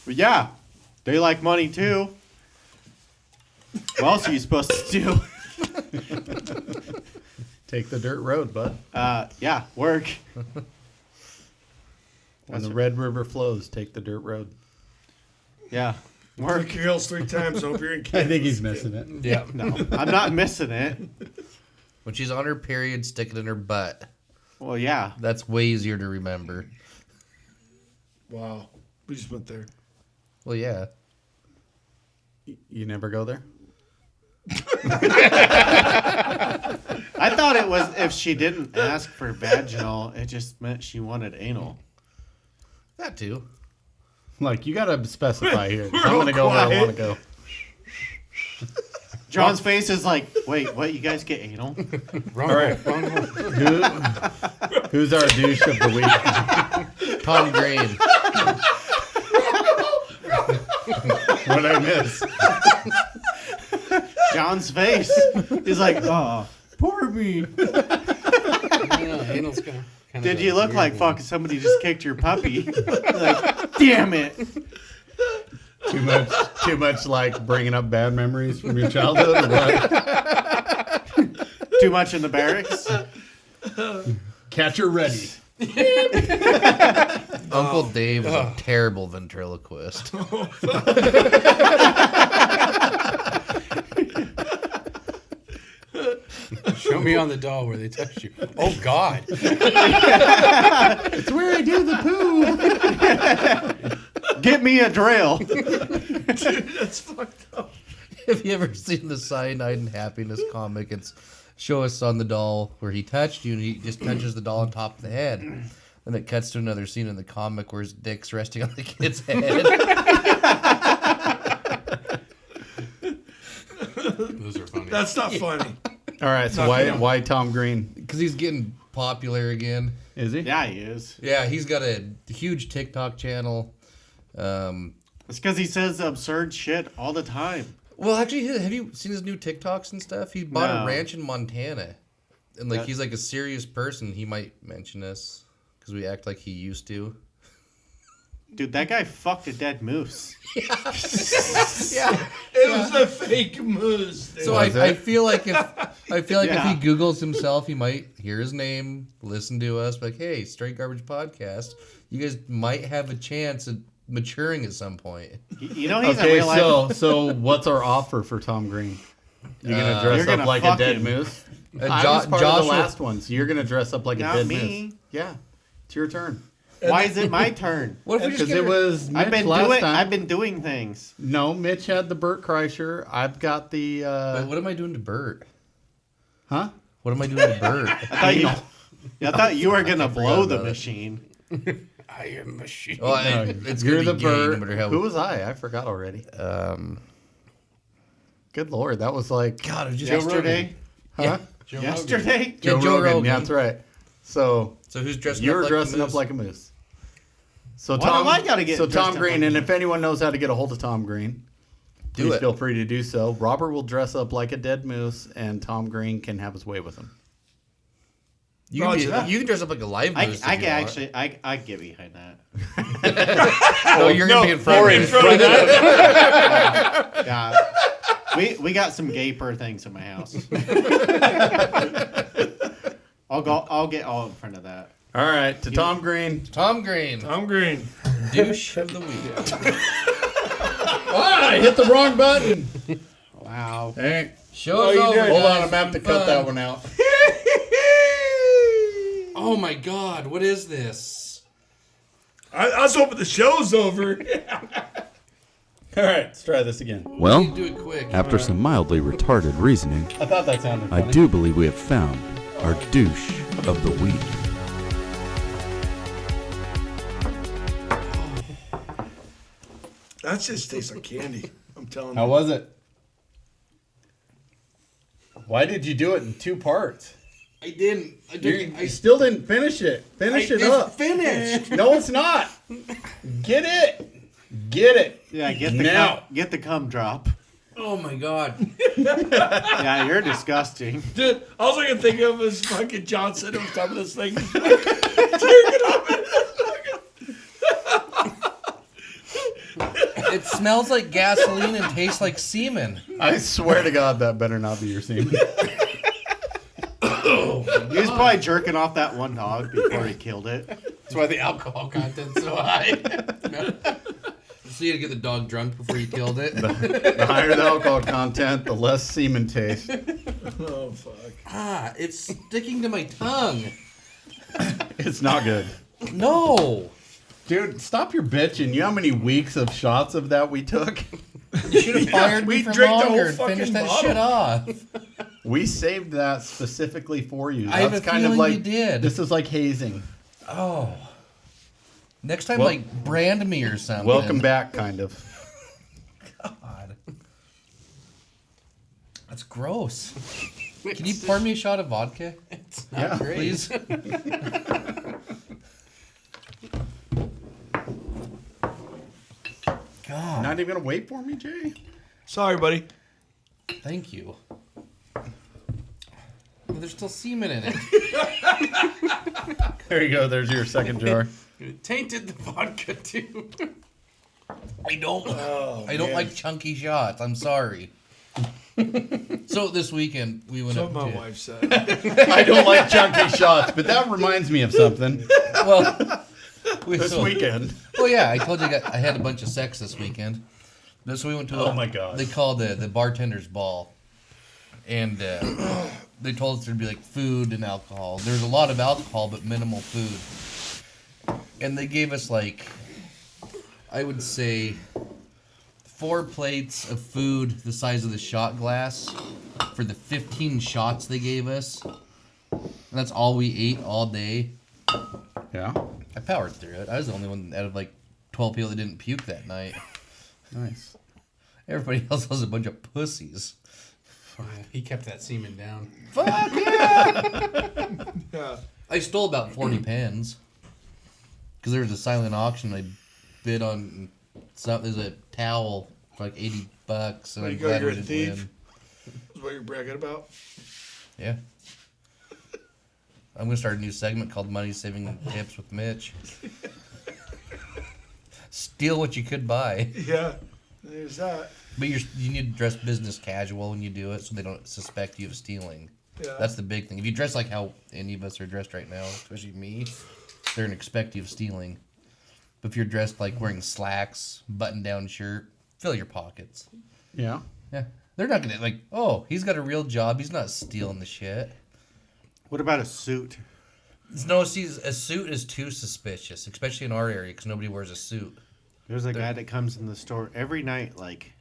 But yeah, they like money too. What else are you supposed to do? Take the dirt road, bud. Yeah, work. When the Red River flows, take the dirt road. Yeah, Work work. your heels 3 times. Hope you're in I Kansas. think he's missing it. Yeah. No, I'm not missing it. When she's on her period, stick it in her butt. Well, yeah. That's way easier to remember. Wow. We just went there. Well, yeah. You never go there? I thought it was if she didn't ask for vaginal, it just meant she wanted anal. That too. Like, you gotta specify here. We're I'm all gonna go where I quiet. want to go. John's face is like, wait, what? You guys get anal? Wrong. All right. Wrong. Who's our douche of the week? Tom Green. What'd I miss? John's face. He's like, oh, poor me. Anal's kinda Did a you look weird like one. fucking somebody just kicked your puppy? Like, damn it. Too much like bringing up bad memories from your childhood or what? Too much in the barracks? Catcher ready. Uncle Dave is a terrible ventriloquist. Show me on the doll where they touched you. Oh God. It's where I do the poo. Get me a drill. Dude, that's fucked up. Have you ever seen the Cyanide and Happiness comic? It's show us on the doll where he touched you and he just touches the doll on top of the head. Then it cuts to another scene in the comic where his dick's resting on the kid's head. Those are funny. That's not funny. All right, so why Tom Green? Because he's getting popular again. Is he? Yeah, he is. Yeah, he's got a huge TikTok channel. It's because he says absurd shit all the time. Well, actually, have you seen his new TikToks and stuff? He bought No. a ranch in Montana. And, like, That- he's, like, a serious person. He might mention us because we act like he used to. Dude, that guy fucked a dead moose. Yeah. It was a fake moose. Dude. So Was I it? feel like if if Yeah. he Googles himself, he might hear his name, listen to us, be like, hey, Straight Garbage Podcast. You guys might have a chance at maturing at some point. You know he's in Okay, real life. so what's our offer for Tom Green? You're gonna dress You're gonna up like a fuck dead him. moose? Uh, I Jo- was part Josh of the will- last one, so you're gonna dress up like a Not dead me. moose. Yeah, it's your turn. Why is it my turn? What if we just Because get it her- was Mitch I've last time. been doing things. No, Mitch had the Burt Kreischer. I've got the. Wait, what am I doing to Bert? Huh? What am I doing to Bert? I thought you were gonna blow the machine. I am machine. Well, it's You're gonna the be gay, no bird. matter how. Who was I forgot already. Good Lord, that was like God, it was just Yesterday? huh? Yesterday? Yeah, Joe Rogan. Yeah, that's right. So So who's dressing you're up like dressing the up moose? like a moose. So Why do I gotta get so dressed Tom up Green, like and a if anyone knows how to get a hold of Tom Green, Do please it. feel free to do so. Robert will dress up like a dead moose, and Tom Green can have his way with him. You can, Roger. you can dress up like a live I moose. can if you want. actually, I get behind that. No, you're gonna be in front of in me. front of that. Yeah. We got some gaper things in my house. I'll get all in front of that. All right, to Tom Green. Tom Green, I'm green. douche of the week. I hit the wrong button. Wow. Hey, Show's you over. did. hold guys. on, I'm gonna have to cut that one out. Oh my God, what is this? I was hoping the show's over. All right, let's try this again. Well, Do it quick. after some mildly retarded reasoning, I thought that sounded I funny. do believe we have found our douche of the week. That just tastes like candy. I'm telling How you. was it? Why did you do it in two parts? I didn't. You still didn't finish it. Finish it up. Finished. No, it's not. Get it. Get it. Yeah, Now. get the cum drop. Oh my God. Yeah, you're disgusting. Dude, all I can think of is fucking Johnson on top of this thing. It smells like gasoline and tastes like semen. I swear to God, that better not be your semen. He was probably jerking off that one dog before he killed it. That's why the alcohol content's so high. So you had to get the dog drunk before you killed it. The higher the alcohol content, the less semen taste. Oh, fuck. Ah, it's sticking to my tongue. It's not good. No. Dude, stop your bitching. You know how many weeks of shots of that we took? You should have fired we me for drank the longer whole and fucking finished that bottle. shit off. We saved that specifically for you. I have a feeling you did. This is like hazing. Oh. Next time, Well- like, brand me or something. Welcome back, kind of. God. That's gross. Can you pour me a shot of vodka, Yeah. please? God, Not even gonna wait for me, Jay? Sorry, buddy. thank you. But there's still semen in it. There you go. There's your second jar. It tainted the vodka too. I don't man. like chunky shots. I'm sorry. So this weekend we went That's up what my to wife said. I don't like chunky shots, but that reminds me of something. well This weekend. Well, yeah, I told you I had a bunch of sex this weekend. So we went to Oh my God. They called the bartender's ball, and they told us there'd be like food and alcohol. There's a lot of alcohol, but minimal food. And they gave us like, I would say, 4 plates of food the size of the shot glass for the 15 shots they gave us. And that's all we ate all day. Yeah. I powered through it. I was the only one out of like 12 people that didn't puke that night. Nice. Everybody else was a bunch of pussies. He kept that semen down. Fuck yeah! Yeah. I stole about 40 pens. Because there was a silent auction. I bid on something. There's a towel for like $80. And There I'm you go, glad you're we a didn't thief. win. That's what you're bragging about. Yeah. I'm going to start a new segment called Money Saving Tips with Mitch. Steal what you could buy. Yeah. There's that. But you need to dress business casual when you do it so they don't suspect you of stealing. Yeah. That's the big thing. If you dress like how any of us are dressed right now, especially me, they're going to expect you of stealing. But if you're dressed like wearing slacks, button-down shirt, fill your pockets. Yeah. Yeah. They're not going to, like, oh, he's got a real job. He's not stealing the shit. What about a suit? No, see, a suit is too suspicious, especially in our area because nobody wears a suit. There's a guy that comes in the store every night, like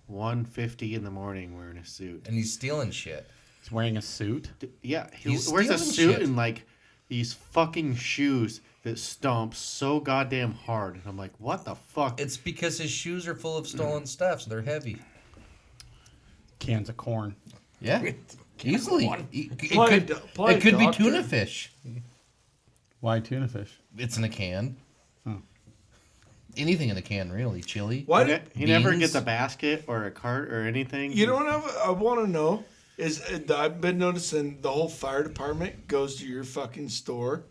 1:50 in the morning, wearing a suit. And he's stealing shit. He's wearing a suit. Yeah, he He's wears a stealing suit shit. and like these fucking shoes that stomp so goddamn hard. And I'm like, what the fuck? It's because his shoes are full of stolen stuff, so they're heavy. Cans of corn. Yeah, easily. It Play could be doctor. tuna fish. Why tuna fish? It's in a can. Oh. Anything in a can, really. Chili. Why He did never beans. gets a basket or a cart or anything. you know what I want to know is I've been noticing the whole fire department goes to your fucking store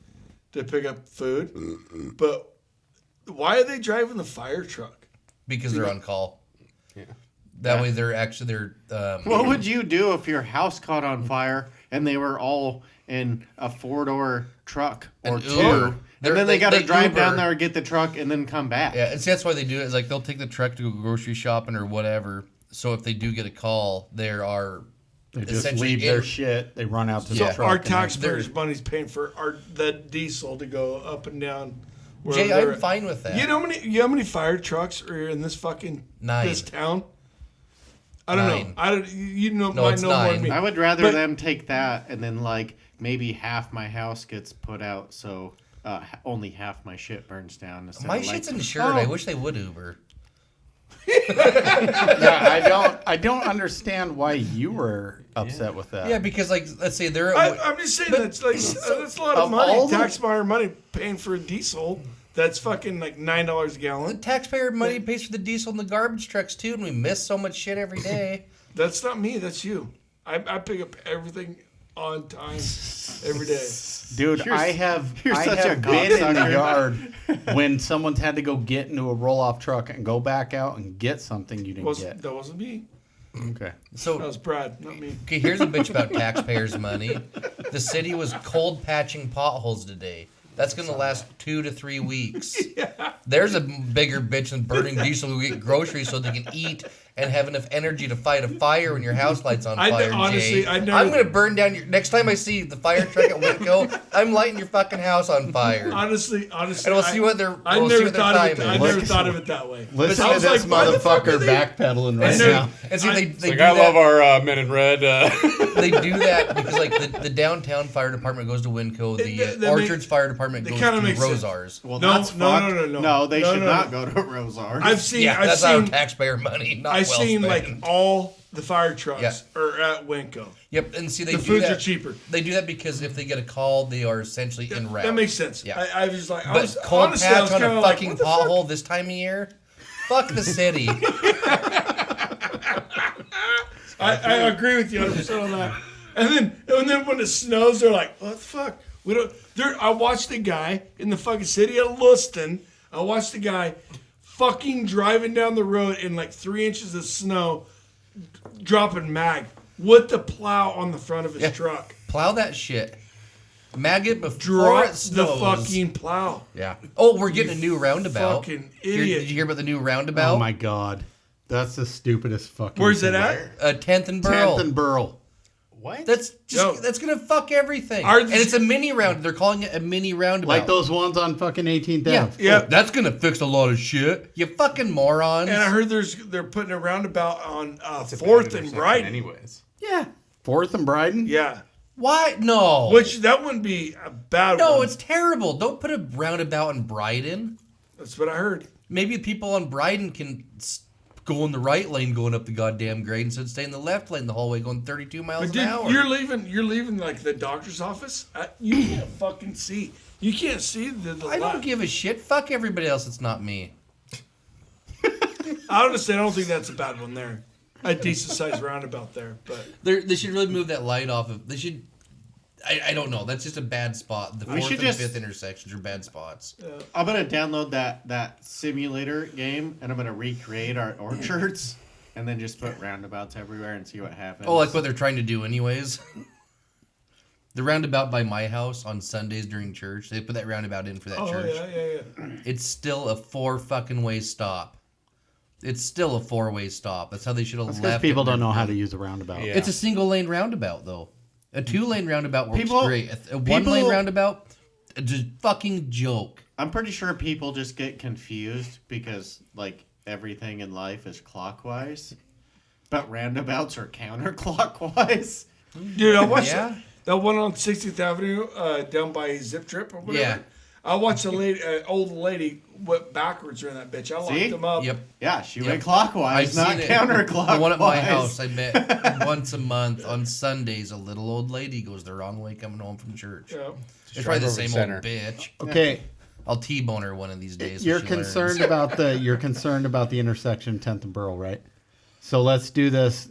to pick up food, but why are they driving the fire truck? Because they're on call. Yeah. That way they're. What would you do if your house caught on fire and they were all in a 4-door truck or An 2? Uber. And They're- then they got to they drive Uber. down there, get the truck, and then come back. Yeah, and see, that's why they do it. Is like they'll take the truck to go grocery shopping or whatever. So if they do get a call, there are They just essentially leave their in- shit. They run out to Yeah. the truck. Our and taxpayers' money's paying for the diesel to go up and down. wherever Jay, they're I'm at. fine with that. You know how many fire trucks are in this fucking 9. this town? I don't 9. know. I don't. You know, No, might it's know more 9. than me. I would rather But- them take that and then like maybe half my house gets put out, so only half my shit burns down. instead My of, like, shit's insured. I wish they would Uber. Yeah, I don't understand why you were upset with that. Yeah, because like let's say they're. I'm just saying that's like that's a lot of of money. all the- Taxpayer money paying for a diesel that's fucking like $9 a the gallon. taxpayer money pays for the diesel and the garbage trucks too, and we miss so much shit every day. That's not me. That's you. I pick up everything on time every day. Dude, I have such a been in the cocksucker. yard when someone's had to go get into a roll-off truck and go back out and get something you didn't get. That wasn't me. Okay. That So was Brad, not me. okay, here's a bitch about taxpayers' money. The city was cold patching potholes today. That's going to last 2 to 3 weeks. There's a bigger bitch than burning diesel to get groceries so they can eat and have enough energy to fight a fire when your house lights on fire, honestly, Jay. I never- I'm going to burn down your... Next time I see the fire truck at Winco, I'm lighting your fucking house on fire. Honestly, And we'll see what their I we'll see never what their thought of time it. is. I never thought of it that way. Listen I to was this like, why the fuck motherfucker are they- backpedaling right And see, now. and see they do Like, I love that. our men in red. They do that because like the downtown fire department goes to Winco, the They Orchards make- fire department they goes kinda to make sense. Rosars. Well, No, that's no, fucked. no, no, no. No, they No, should no, not no. go to Rosar. I've seen. Yeah, I've that's seen. our taxpayer money. Not I've well seen spent. like all the fire trucks Yeah. are at Winco. Yep, and see they The do foods that. are cheaper. They do that because if they get a call, they are essentially en route. That makes sense. Yeah. I was just like, But I was cold honestly, I patch was on kind a of like, fucking what the fuck? pothole this time of year. Fuck the city. I agree with you 100% on that. And then when it snows, they're like, what the fuck? We don't. I watched the guy in the fucking city of Lewiston. I watched the guy fucking driving down the road in like 3 inches of snow, dropping mag with the plow on the front of his Yeah. truck. Plow that shit. Maggot before Drop it the snows. fucking plow. Yeah. Oh, we're getting a new roundabout. fucking Did idiot. you hear about the new roundabout? Oh my god. That's the stupidest fucking Where's thing. it at? 10th and Burl. 10th and Burl. What? That's just No. that's gonna fuck everything. Ours And is- it's a mini round. They're calling it a mini roundabout. Like those ones on fucking 18th Yeah. Ave. Yeah. That's gonna fix a lot of shit. You fucking morons. And I heard they're putting a roundabout on It's a bad 4th and intersection Brighton. anyways. yeah. 4th and Bryden? Yeah. Why? No. Which that wouldn't be a bad No, one. it's terrible. Don't put a roundabout in Bryden. That's what I heard. Maybe people on Bryden can go in the right lane going up the goddamn grade instead of stay in the left lane the whole way going 32 miles But an dude, hour. you're leaving like the doctor's office. You can't fucking see. You can't see the I don't left. give a shit. Fuck everybody else. It's not me. Honestly, I don't think that's a bad one there. A decent sized roundabout there, but They should really move that light off of. They should. I don't know. That's just a bad spot. The We 4th should and just- 5th intersections are bad spots. I'm gonna download that simulator game and I'm gonna recreate our orchards and then just put roundabouts everywhere and see what happens. Oh, like what they're trying to do, anyways. The roundabout by my house on Sundays during church. They put that roundabout in for that oh church. yeah. It's still a 4 fucking way stop. It's still a 4-way stop. That's how they should have That's left. because people it. don't know how to use a roundabout. Yeah. It's a single lane roundabout though. A 2-lane roundabout works People- great. A 1-lane people- roundabout, just fucking joke. I'm pretty sure people just get confused because like everything in life is clockwise, but roundabouts are counterclockwise. Dude, I watched Yeah? that one on 60th Avenue down by Zip Trip or whatever. Yeah. I watched a lady, old lady went backwards around that bitch. I locked See? them up. Yep. Yeah, she Yep. went clockwise, I've not seen it. counterclockwise. The one at my house, I met once a month on Sundays. A little old lady goes the wrong way coming home from church. Yeah. It's probably the over same center. old bitch. Okay, I'll T-bone her one of these days. so you're she concerned learns. about the intersection 10th and Burl, right? So let's do this.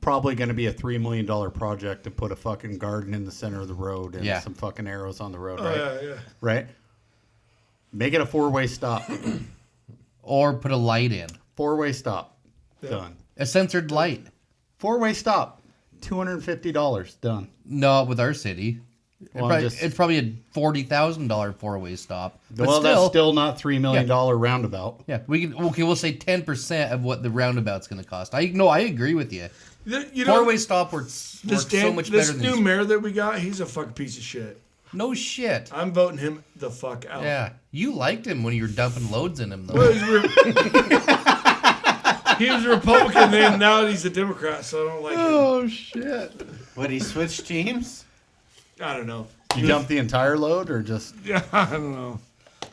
Probably going to be a $3 million project to put a fucking garden in the center of the road and Yeah. some fucking arrows on the road, Oh, right? yeah. Right. Make it a 4-way stop. Or put a light in. 4-way stop. Done. A censored light. 4-way stop. $250. Done. No, with our city. Well, It's probably a $40,000 four-way stop. But well, still, that's still not $3 million roundabout. yeah. We'll say 10% of what the roundabout's going to cost. I agree with you. You know, Four-way stop works so much better this than new these. mayor that we got, he's a fucking piece of shit. No shit. I'm voting him the fuck out. Yeah, you liked him when you were dumping loads in him, though. Well, he was a Republican then, now he's a Democrat, so I don't like him. Oh, shit. Would he switch teams? I don't know. You dump the entire load or just... Yeah, I don't know.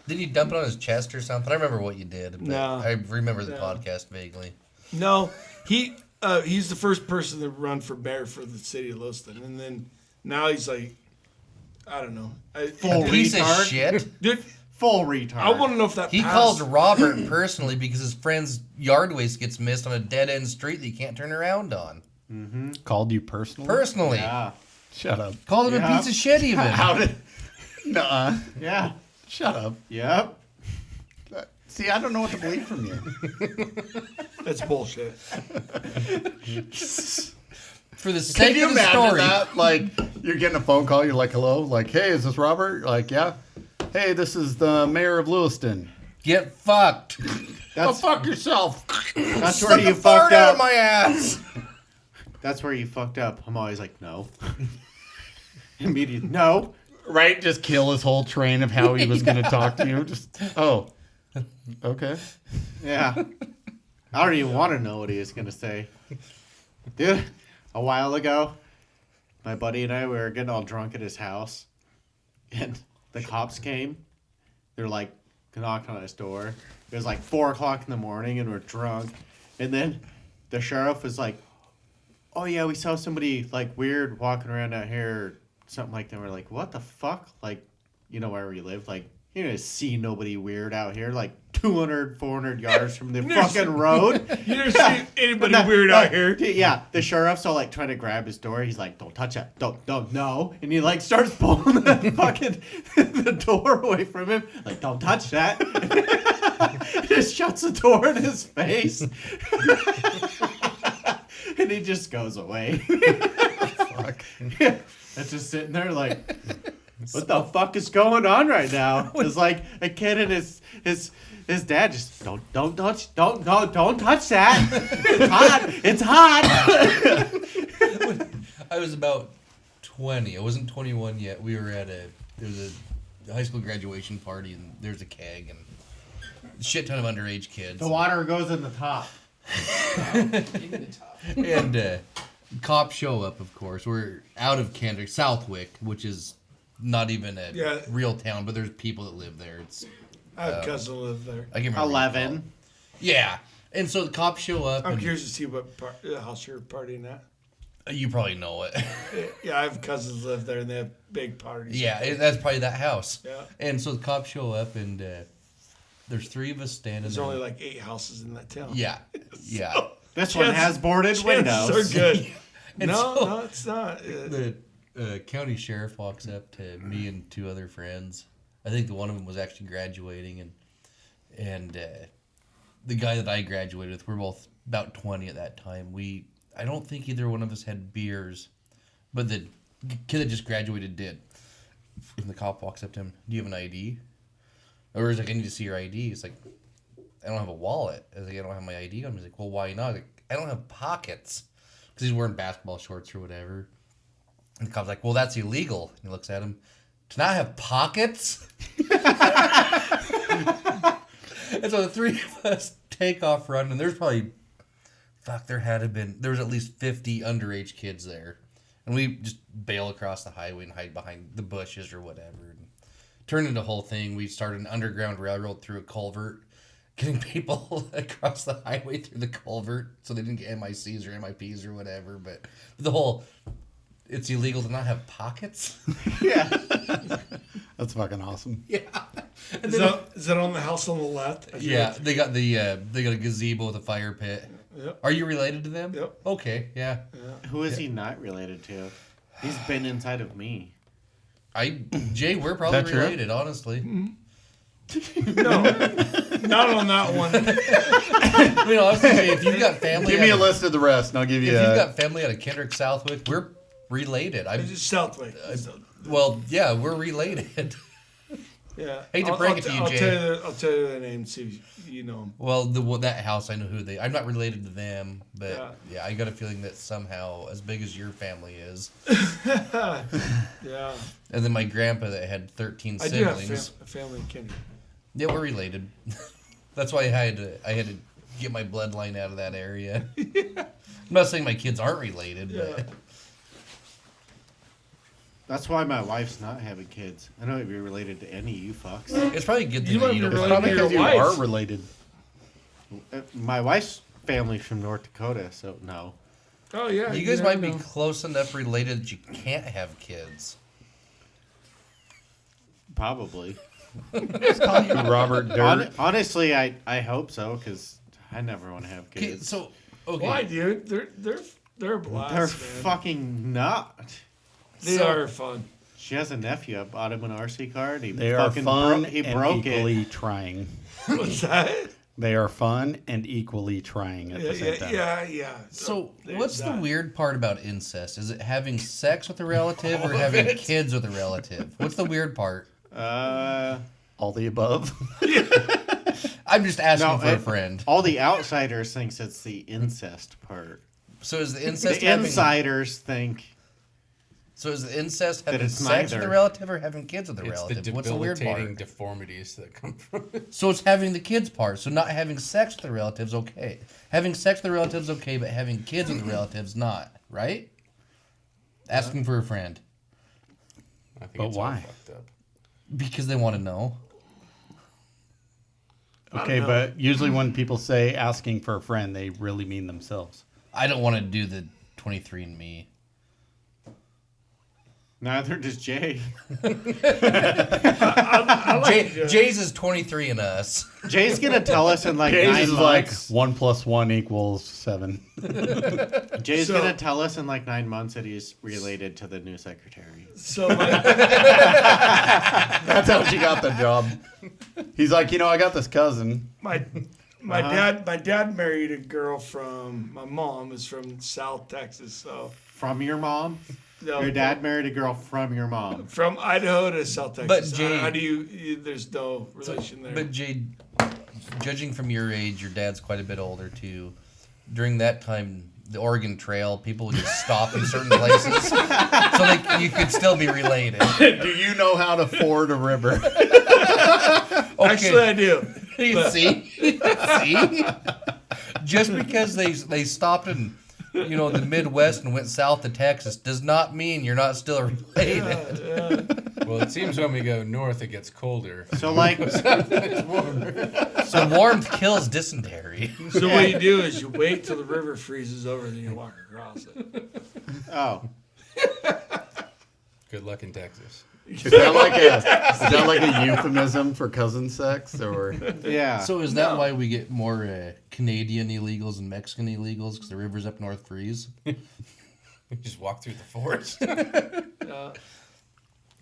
Did you dump it on his chest or something? I remember what you did. But No. I remember the No. podcast vaguely. No, he's the first person to run for mayor for the city of Lewiston, and then now he's like, I don't know. Full Piece of retard. shit. Dude, Full retard. I want to know if that He passed. called Robert personally because his friend's yard waste gets missed on a dead-end street that you can't turn around on. Called you personally? Personally. Yeah. Shut up. Called him a Yeah. piece of shit even. How did... Nuh-uh. Yeah. Shut up. Yep. See, I don't know what to believe from you. That's bullshit. For the sake Can you of the imagine story. that? Like, you're getting a phone call, you're like, hello? Like, hey, is this Robert? Like, yeah. Hey, this is the mayor of Lewiston. Get fucked. Go fuck yourself. That's where Suck you a fart fucked out up. of my ass. That's where you fucked up. I'm always like, no. Immediate. No. Right? Just kill his whole train of how he was going to talk to you. Just, oh, okay. Yeah. I don't even want to know what he was going to say. Dude, a while ago, my buddy and I we were getting all drunk at his house, and the cops came. They're like, knocked on his door. It was like 4 o'clock in the morning, and we're drunk. And then the sheriff was like, oh, yeah, we saw somebody like weird walking around out here, or something like that. We're like, what the fuck? Like, you know where we live? Like, you're going to see nobody weird out here, like 200, 400 yards from the fucking road. You never see anybody But weird out here. Yeah, the sheriff's all like trying to grab his door. He's like, "Don't touch that! Don't, no!" And he like starts pulling the fucking the door away from him. Like, "Don't touch that!" Just shuts the door in his face, and he just goes away. Fuck. It's just sitting there like, what the fuck is going on right now? It's like a kid and his dad just don't touch don't touch that. It's hot. I was about 20. I wasn't 21 yet. We were at there was a high school graduation party, and there's a keg and a shit ton of underage kids. The water goes in the top. And cops show up, of course. We're out of Kendrick, Southwick, which is not even a Yeah. real town, but there's people that live there. It's I have cousins that live there. I can't remember. what it's 11. called. Yeah. And so the cops show up. I'm and curious to see what house you're partying at. You probably know it. Yeah, I have cousins that live there, and they have big parties. Yeah, that's probably that house. Yeah. And so the cops show up, and there's 3 of us standing There's there. only like 8 houses in that town. Yeah. Yeah. This one has boarded windows. Chances are good. And no, so- no, it's not. The county sheriff walks up to me and 2 other friends. I think the one of them was actually graduating, and the guy that I graduated with, we're both about 20 at that time. I don't think either one of us had beers, but the kid that just graduated did. And the cop walks up to him, "Do you have an ID?" Or he's like, "I need to see your ID." He's like, "I don't have a wallet." I was like, "I don't have my ID on me." He's like, "Well, why not?" I was like, "I don't have pockets." Because he's wearing basketball shorts or whatever. And the cop's like, "Well, that's illegal." And he looks at him. "To not have pockets?" And so the 3 of us take off running. And there's probably, there was at least 50 underage kids there. And we just bail across the highway and hide behind the bushes or whatever. And turned into a whole thing. We started an underground railroad through a culvert, getting people across the highway through the culvert so they didn't get MICs or MIPs or whatever. But the whole, it's illegal to not have pockets. Yeah. That's fucking awesome. Yeah. Is that on the house on the left? Yeah, they got a gazebo with a fire pit. Yep. Are you related to them? Yep. Okay, yeah. Who is he not related to? He's been inside of me. Jay, we're probably Is that true? related, honestly. No, not on that one. I was gonna say, if you've got family, Give me a list of the rest, and I'll give If you. you've got family out of Kendrick, Southwick, we're related. It's just Southwick. Well, yeah, we're related. Yeah. Hate to break it to you, Jay. I'll tell you the name. See if you know them. Well, that house, I know who they. I'm not related to them, but yeah, I got a feeling that somehow, as big as your family is. Yeah. And then my grandpa that had 13 I do siblings. have a family in Kendrick. Yeah, we're related. That's why I had to get my bloodline out of that area. I'm not saying my kids aren't related, but That's why my wife's not having kids. I don't be related to any of you fucks. it's probably a good thing You that might you be don't. related Probably to your because you wife. are related. My wife's family's from North Dakota, so no. Oh yeah. You guys never might be know. close enough related that you can't have kids. Probably. Just call you Robert Dirt. Honestly, I hope so, because I never want to have Okay, kids. so okay. Why, dude? They're a blast. They're man. fucking not. They are fun. She has a nephew. I bought him an RC car. And he They are fucking fun he and broke equally it. trying. What's that? They are fun and equally trying at the same time. Yeah. So there's what's the that. weird part about incest? Is it having sex with a relative or having kids with a relative? What's the weird part? All the above. I'm just asking No, for a friend. all the outsiders thinks it's the incest part. So is the incest The insiders think having having That it's sex with neither. a relative or having kids with a It's the relative? What's the weird debilitating part? deformities that come from it. So it's having the kids part. So not having sex with the relatives okay. Having sex with the relatives okay, but having kids with the relatives not, right? Asking for a friend. I think But it's all why? fucked up. Because they want to know. Okay, but usually when people say asking for a friend, they really mean themselves. I don't want to do the 23andMe. neither does Jay. Jay's is 23 and us. Jay's gonna tell us in like Jay's 9 is like months. 1 + 1 = 7. Jay's So- gonna tell us in like 9 months that he's related to the new secretary. So my, That's how she got the job. He's like, I got this cousin. my dad married a girl from my mom is from South Texas, so From your mom? no, Your dad married a girl from your mom. from Idaho to South Texas. But Jay- how do you? There's no relation there. But Jay, judging from your age, your dad's quite a bit older too. During that time, the Oregon Trail, people would just stop in certain places, so you could still be related. Do you know how to ford a river? Actually, I do. See, just because they stopped in, the Midwest and went south to Texas does not mean you're not still related. Well, it seems when we go north, it gets colder. So like So warmth kills dysentery. So what you do is you wait till the river freezes over, then you walk across it. oh. Good luck in Texas. Is that like a euphemism for cousin sex, or Yeah. So is that why we get more Canadian illegals and Mexican illegals because the rivers up north freeze? We just walk through the forest.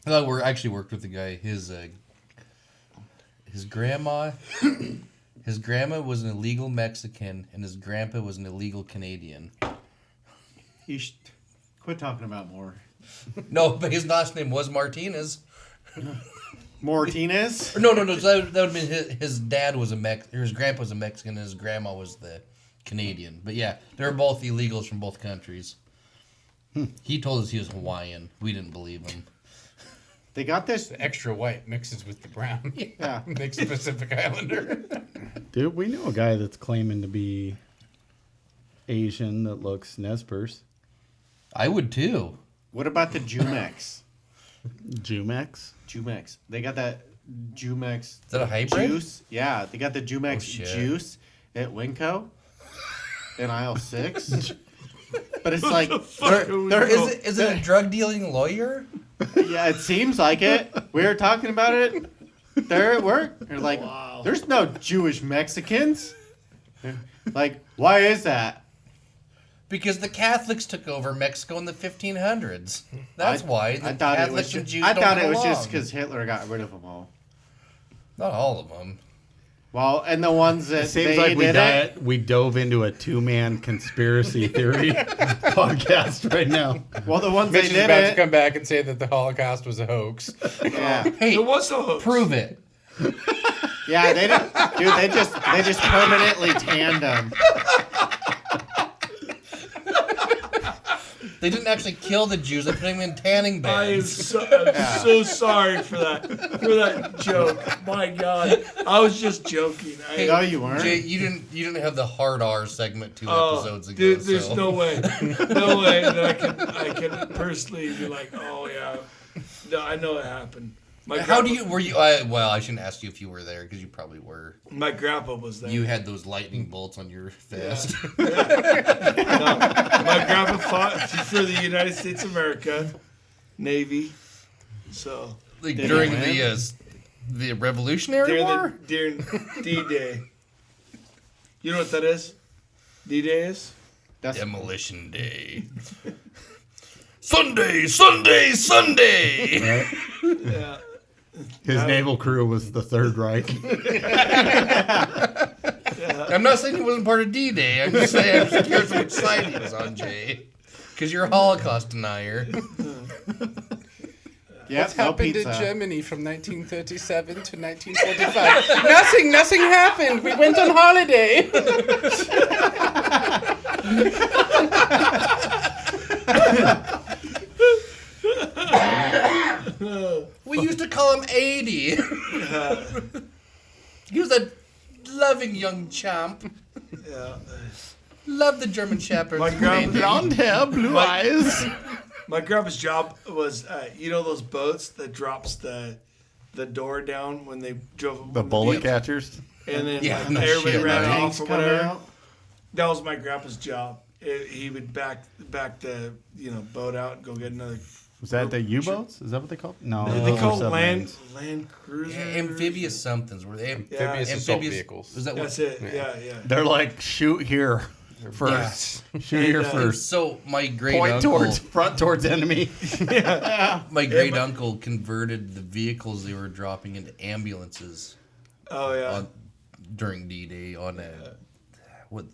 I actually worked with a guy. His grandma, his grandma was an illegal Mexican, and his grandpa was an illegal Canadian. You should quit talking about more. No, but his last name was Martinez. Martinez? Or no. So that would mean his dad was his grandpa was a Mexican, and his grandma was the Canadian. But yeah, they were both illegals from both countries. He told us he was Hawaiian. We didn't believe him. They got this. The extra white mixes with the brown. Yeah. Makes a Pacific Islander. dude? We know a guy that's claiming to be Asian that looks Nez Perce. I would too. What about the Jumex? Jumex? Jumex. They got that Jumex. Is that a hybrid? Juice? Yeah, they got the Jumex Oh, shit. juice at Winco in aisle 6. But it's like Is it a drug dealing lawyer? yeah, it seems like it. We were talking about it there at work. They're like, there's no Jewish Mexicans. Like, why is that? Because the Catholics took over Mexico in the 1500s. That's why. The I thought it was Catholics and just, Jews I don't thought get it was along. just because Hitler got rid of them all. Not all of them. Well, and the ones that It seems they like did we dove into a 2-man conspiracy theory podcast right now. Well, the ones Mitch they is did about to it. come back and say that the Holocaust was a hoax. Yeah, Hey, It was a hoax. prove it. yeah, they didn't, dude. They just permanently tanned them. They didn't actually kill the Jews. They put them in tanning I am beds. so sorry for that joke. My God, I was just joking. No, you weren't. Jay, you didn't have the hard R segment 2 Oh, episodes ago. dude, there's so. no way that I can personally be like, oh yeah, no, I know it happened. How do you were you? Well, I shouldn't ask you if you were there because you probably were. My grandpa was there. You had those lightning bolts on your vest. No, my grandpa fought for the United States of America, Navy. So Like during the Revolutionary War. during D-Day. You know what that is? D-Day is? That's Demolition Day. Sunday, Sunday, Sunday. Right? Yeah. His naval crew was the Third Reich. I'm not saying he wasn't part of D-Day. I'm just saying I'm just curious which side he was on, Jay. Because you're a Holocaust denier. yeah. What's No happened pizza. in Germany from 1937 to 1945? Nothing happened. We went on holiday. We used to call him 80. He was a loving young champ. Yeah. Loved the German Shepherds. My grandpa, Blonde hair, blue eyes. my grandpa's job was, you know those boats that drops the door down when they drove The when bullet beach? catchers. And then Yeah, like, no everybody shit, ran man. off or Coming whatever. out. That was my grandpa's job. He would back the boat out and go get another. Was that the U-boats? Is that what they call? No, They those are call submarines. land cruiser. Amphibious somethings. Were they Amphibious assault vehicles. Was that what? That's it. Yeah. They're like, shoot here first. Shoot here And, first. So my great Point uncle, front towards enemy. my great uncle converted the vehicles they were dropping into ambulances Oh yeah. on, during D-Day on a what?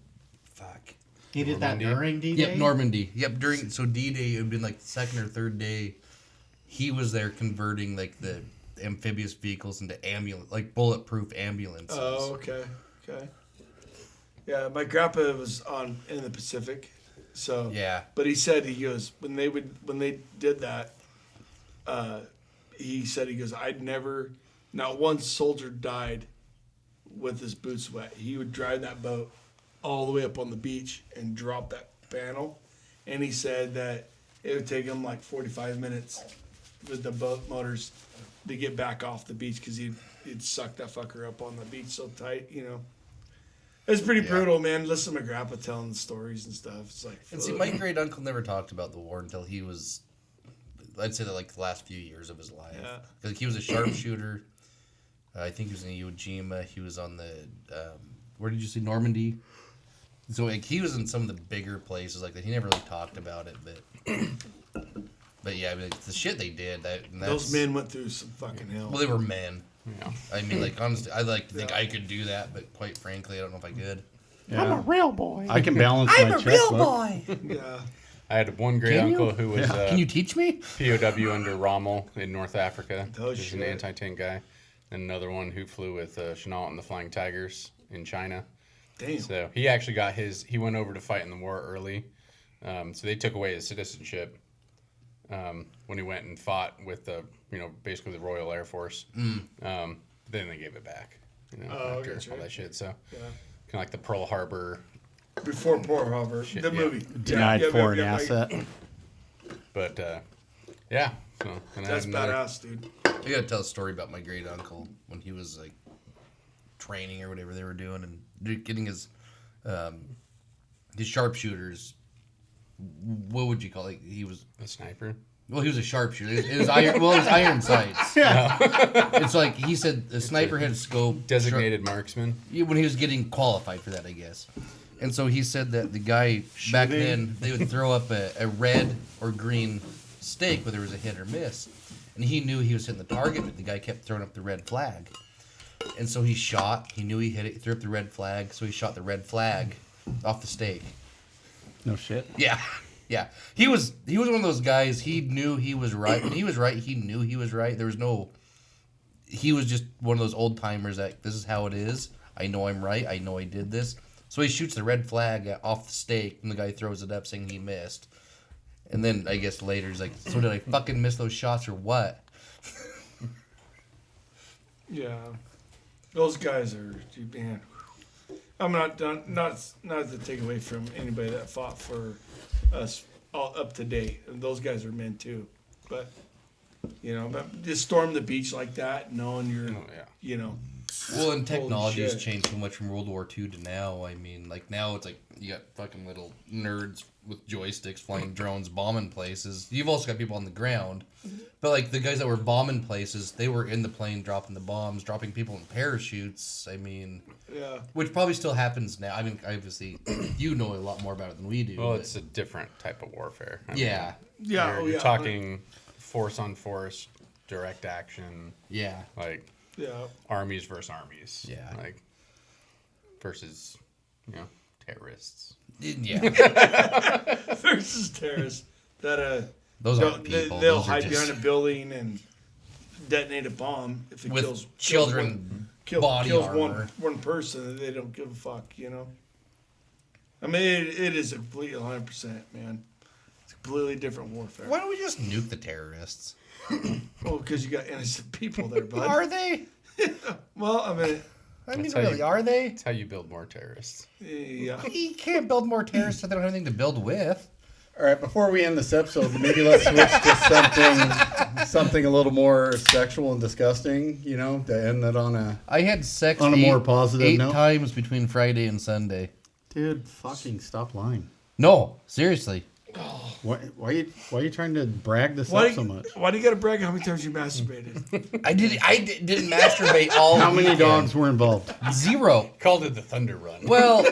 Fuck. He did that Normandy? during D-Day. Yep, Normandy. Yep, during so D-Day it had been like the second or third day. He was there converting like the amphibious vehicles into ambulance, like bulletproof ambulances. Oh, okay. Yeah, my grandpa was in the Pacific, so Yeah. But he said he goes when they did that. He said I'd never, not one soldier died with his boots wet. He would drive that boat all the way up on the beach and drop that panel, and he said that it would take him like 45 minutes with the boat motors to get back off the beach because he'd suck that fucker up on the beach so tight, It's pretty brutal, man. Listen to my grandpa telling the stories and stuff. It's like, And see, my great uncle never talked about the war until he was, I'd say that like the last few years of his life. Yeah. Because he was a sharpshooter. I think he was in Iwo Jima. He was on the, where did you say, Normandy? So like he was in some of the bigger places like that. He never really talked about it, but yeah, I mean, the shit they did. those men went through some fucking hell. Well, they were men. Yeah. I mean, like honestly, I like to think I could do that, but quite frankly, I don't know if I could. Yeah. Real boy. I can balance my checkbook. Yeah. I had one great Can you? uncle who was Can you teach me? POW under Rommel in North Africa. Oh, He's an shit. anti-tank guy. And another one who flew with Chenault and the Flying Tigers in China. Damn. So he actually he went over to fight in the war early. So they took away his citizenship when he went and fought with basically the Royal Air Force. Then they gave it back, after gotcha. all that shit. So Yeah. kind of like the Pearl Harbor. Before Pearl Harbor, the yeah. movie. Denied Yeah, foreign yeah, asset. But yeah, so, and I That's had another- badass, dude. I gotta tell a story about my great uncle when he was like training or whatever they were doing and getting his sharpshooters. What would you call it? He was a sniper. Well, he was a sharpshooter. It was iron. Well, it was iron sights. Yeah. It's like he said, the sniper had a scope. Designated marksman. When he was getting qualified for that, I guess. And so he said that the guy back then they would throw up a red or green stake where there was a hit or miss, and he knew he was hitting the target, but the guy kept throwing up the red flag. And so he shot. He knew he hit it. He threw up the red flag, so he shot the red flag off the stake. No shit. Yeah. Yeah, he was one of those guys. He knew he was right. When he was right, he knew he was right. There was no. He was just one of those old timers that this is how it is. I know I'm right. I know I did this. So he shoots the red flag off the stake, and the guy throws it up saying he missed. And then I guess later he's like, "So did I fucking miss those shots or what?" Yeah, those guys are, man. I'm not done. Not to take away from anybody that fought for us all up to date. And those guys are men too, but but just storm the beach like that, knowing you're, Well, and Holy technology has shit. changed so much from World War II to now. I mean, like now it's like you got fucking little nerds with joysticks flying drones, bombing places. You've also got people on the ground, but like the guys that were bombing places, they were in the plane dropping the bombs, dropping people in parachutes. I mean, yeah. which probably still happens now. I mean, obviously, you know a lot more about it than we do. Well, but- it's a different type of warfare. I yeah, mean, Yeah, you're talking force on force, direct action, yeah. like Yeah. armies versus armies. Yeah. Like versus, terrorists. Yeah, Versus terrorists that those aren't people. They'll Those are hide just behind a building and detonate a bomb if it with kills children, body kills armor. one person. They don't give a fuck. I mean, it is a completely 100%, man. It's a completely different warfare. Why don't we just nuke the terrorists? Well, because you got innocent people there, bud. Are they? Well, I mean, I mean, how really, you- are they? That's how you build more terrorists. yeah. You can't build more terrorists if they don't have anything to build with. All right, before we end this episode, maybe let's switch to something a little more sexual and disgusting, to end that on a... I had sex On a more positive eight note? times between Friday and Sunday. Dude, fucking stop lying. No, seriously. Why are you trying to brag this Why up so much? Why do you got to brag how many times you masturbated? I didn't masturbate all How many weekend. dogs were involved? 0. Called it the Thunder Run. Well,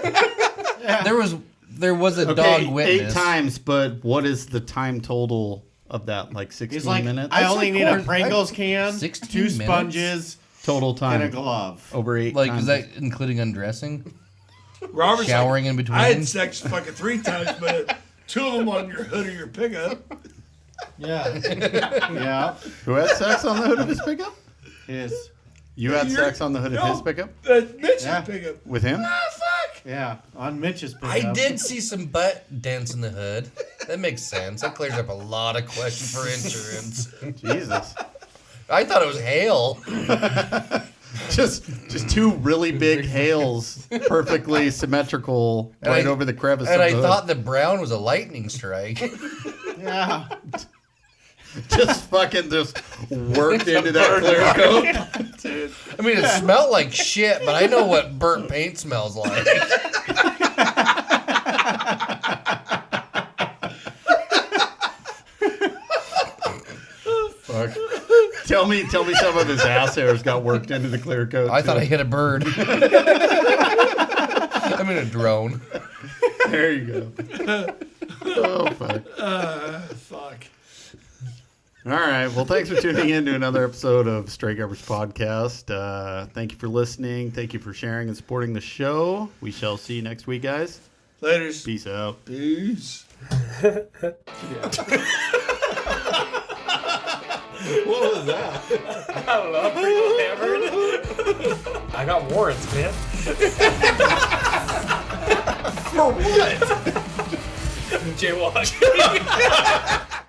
there was a dog witness. 8 times, but what is the time total of that? Like 16 He's like, minutes? I only need a course, Pringles can, 16 2 minutes? sponges, Total time. and a glove. Over 8 Like, times. is that including undressing? Robert's Showering like, in between? I had sex fucking 3 times, but 2 of them on your hood of your pickup. Yeah. Yeah. Who had sex on the hood of his pickup? His. You had sex on the hood of his pickup? Mitch's Yeah. pickup. With him? Ah, fuck. Yeah. On Mitch's pickup. I did see some butt dents in the hood. That makes sense. That clears up a lot of questions for insurance. Jesus. I thought it was hail. Just 2 really big hails, perfectly symmetrical, And right I- over the crevice And of I the hood. thought the brown was a lightning strike. Yeah. Just fucking just worked into that clear coat. Dude. I mean, it smelled like shit, but I know what burnt paint smells like. Fuck. Tell me some of his ass hairs got worked into the clear coat. I thought I too. hit a bird. I'm in a drone. There you go. Oh fuck. Fuck. All right. Well, thanks for tuning in to another episode of Stray Garbage Podcast. Thank you for listening. Thank you for sharing and supporting the show. We shall see you next week, guys. Laters. Peace out. Peace. What was that? I don't know. I'm pretty hammered. I got warrants, man. For what? Jaywalk.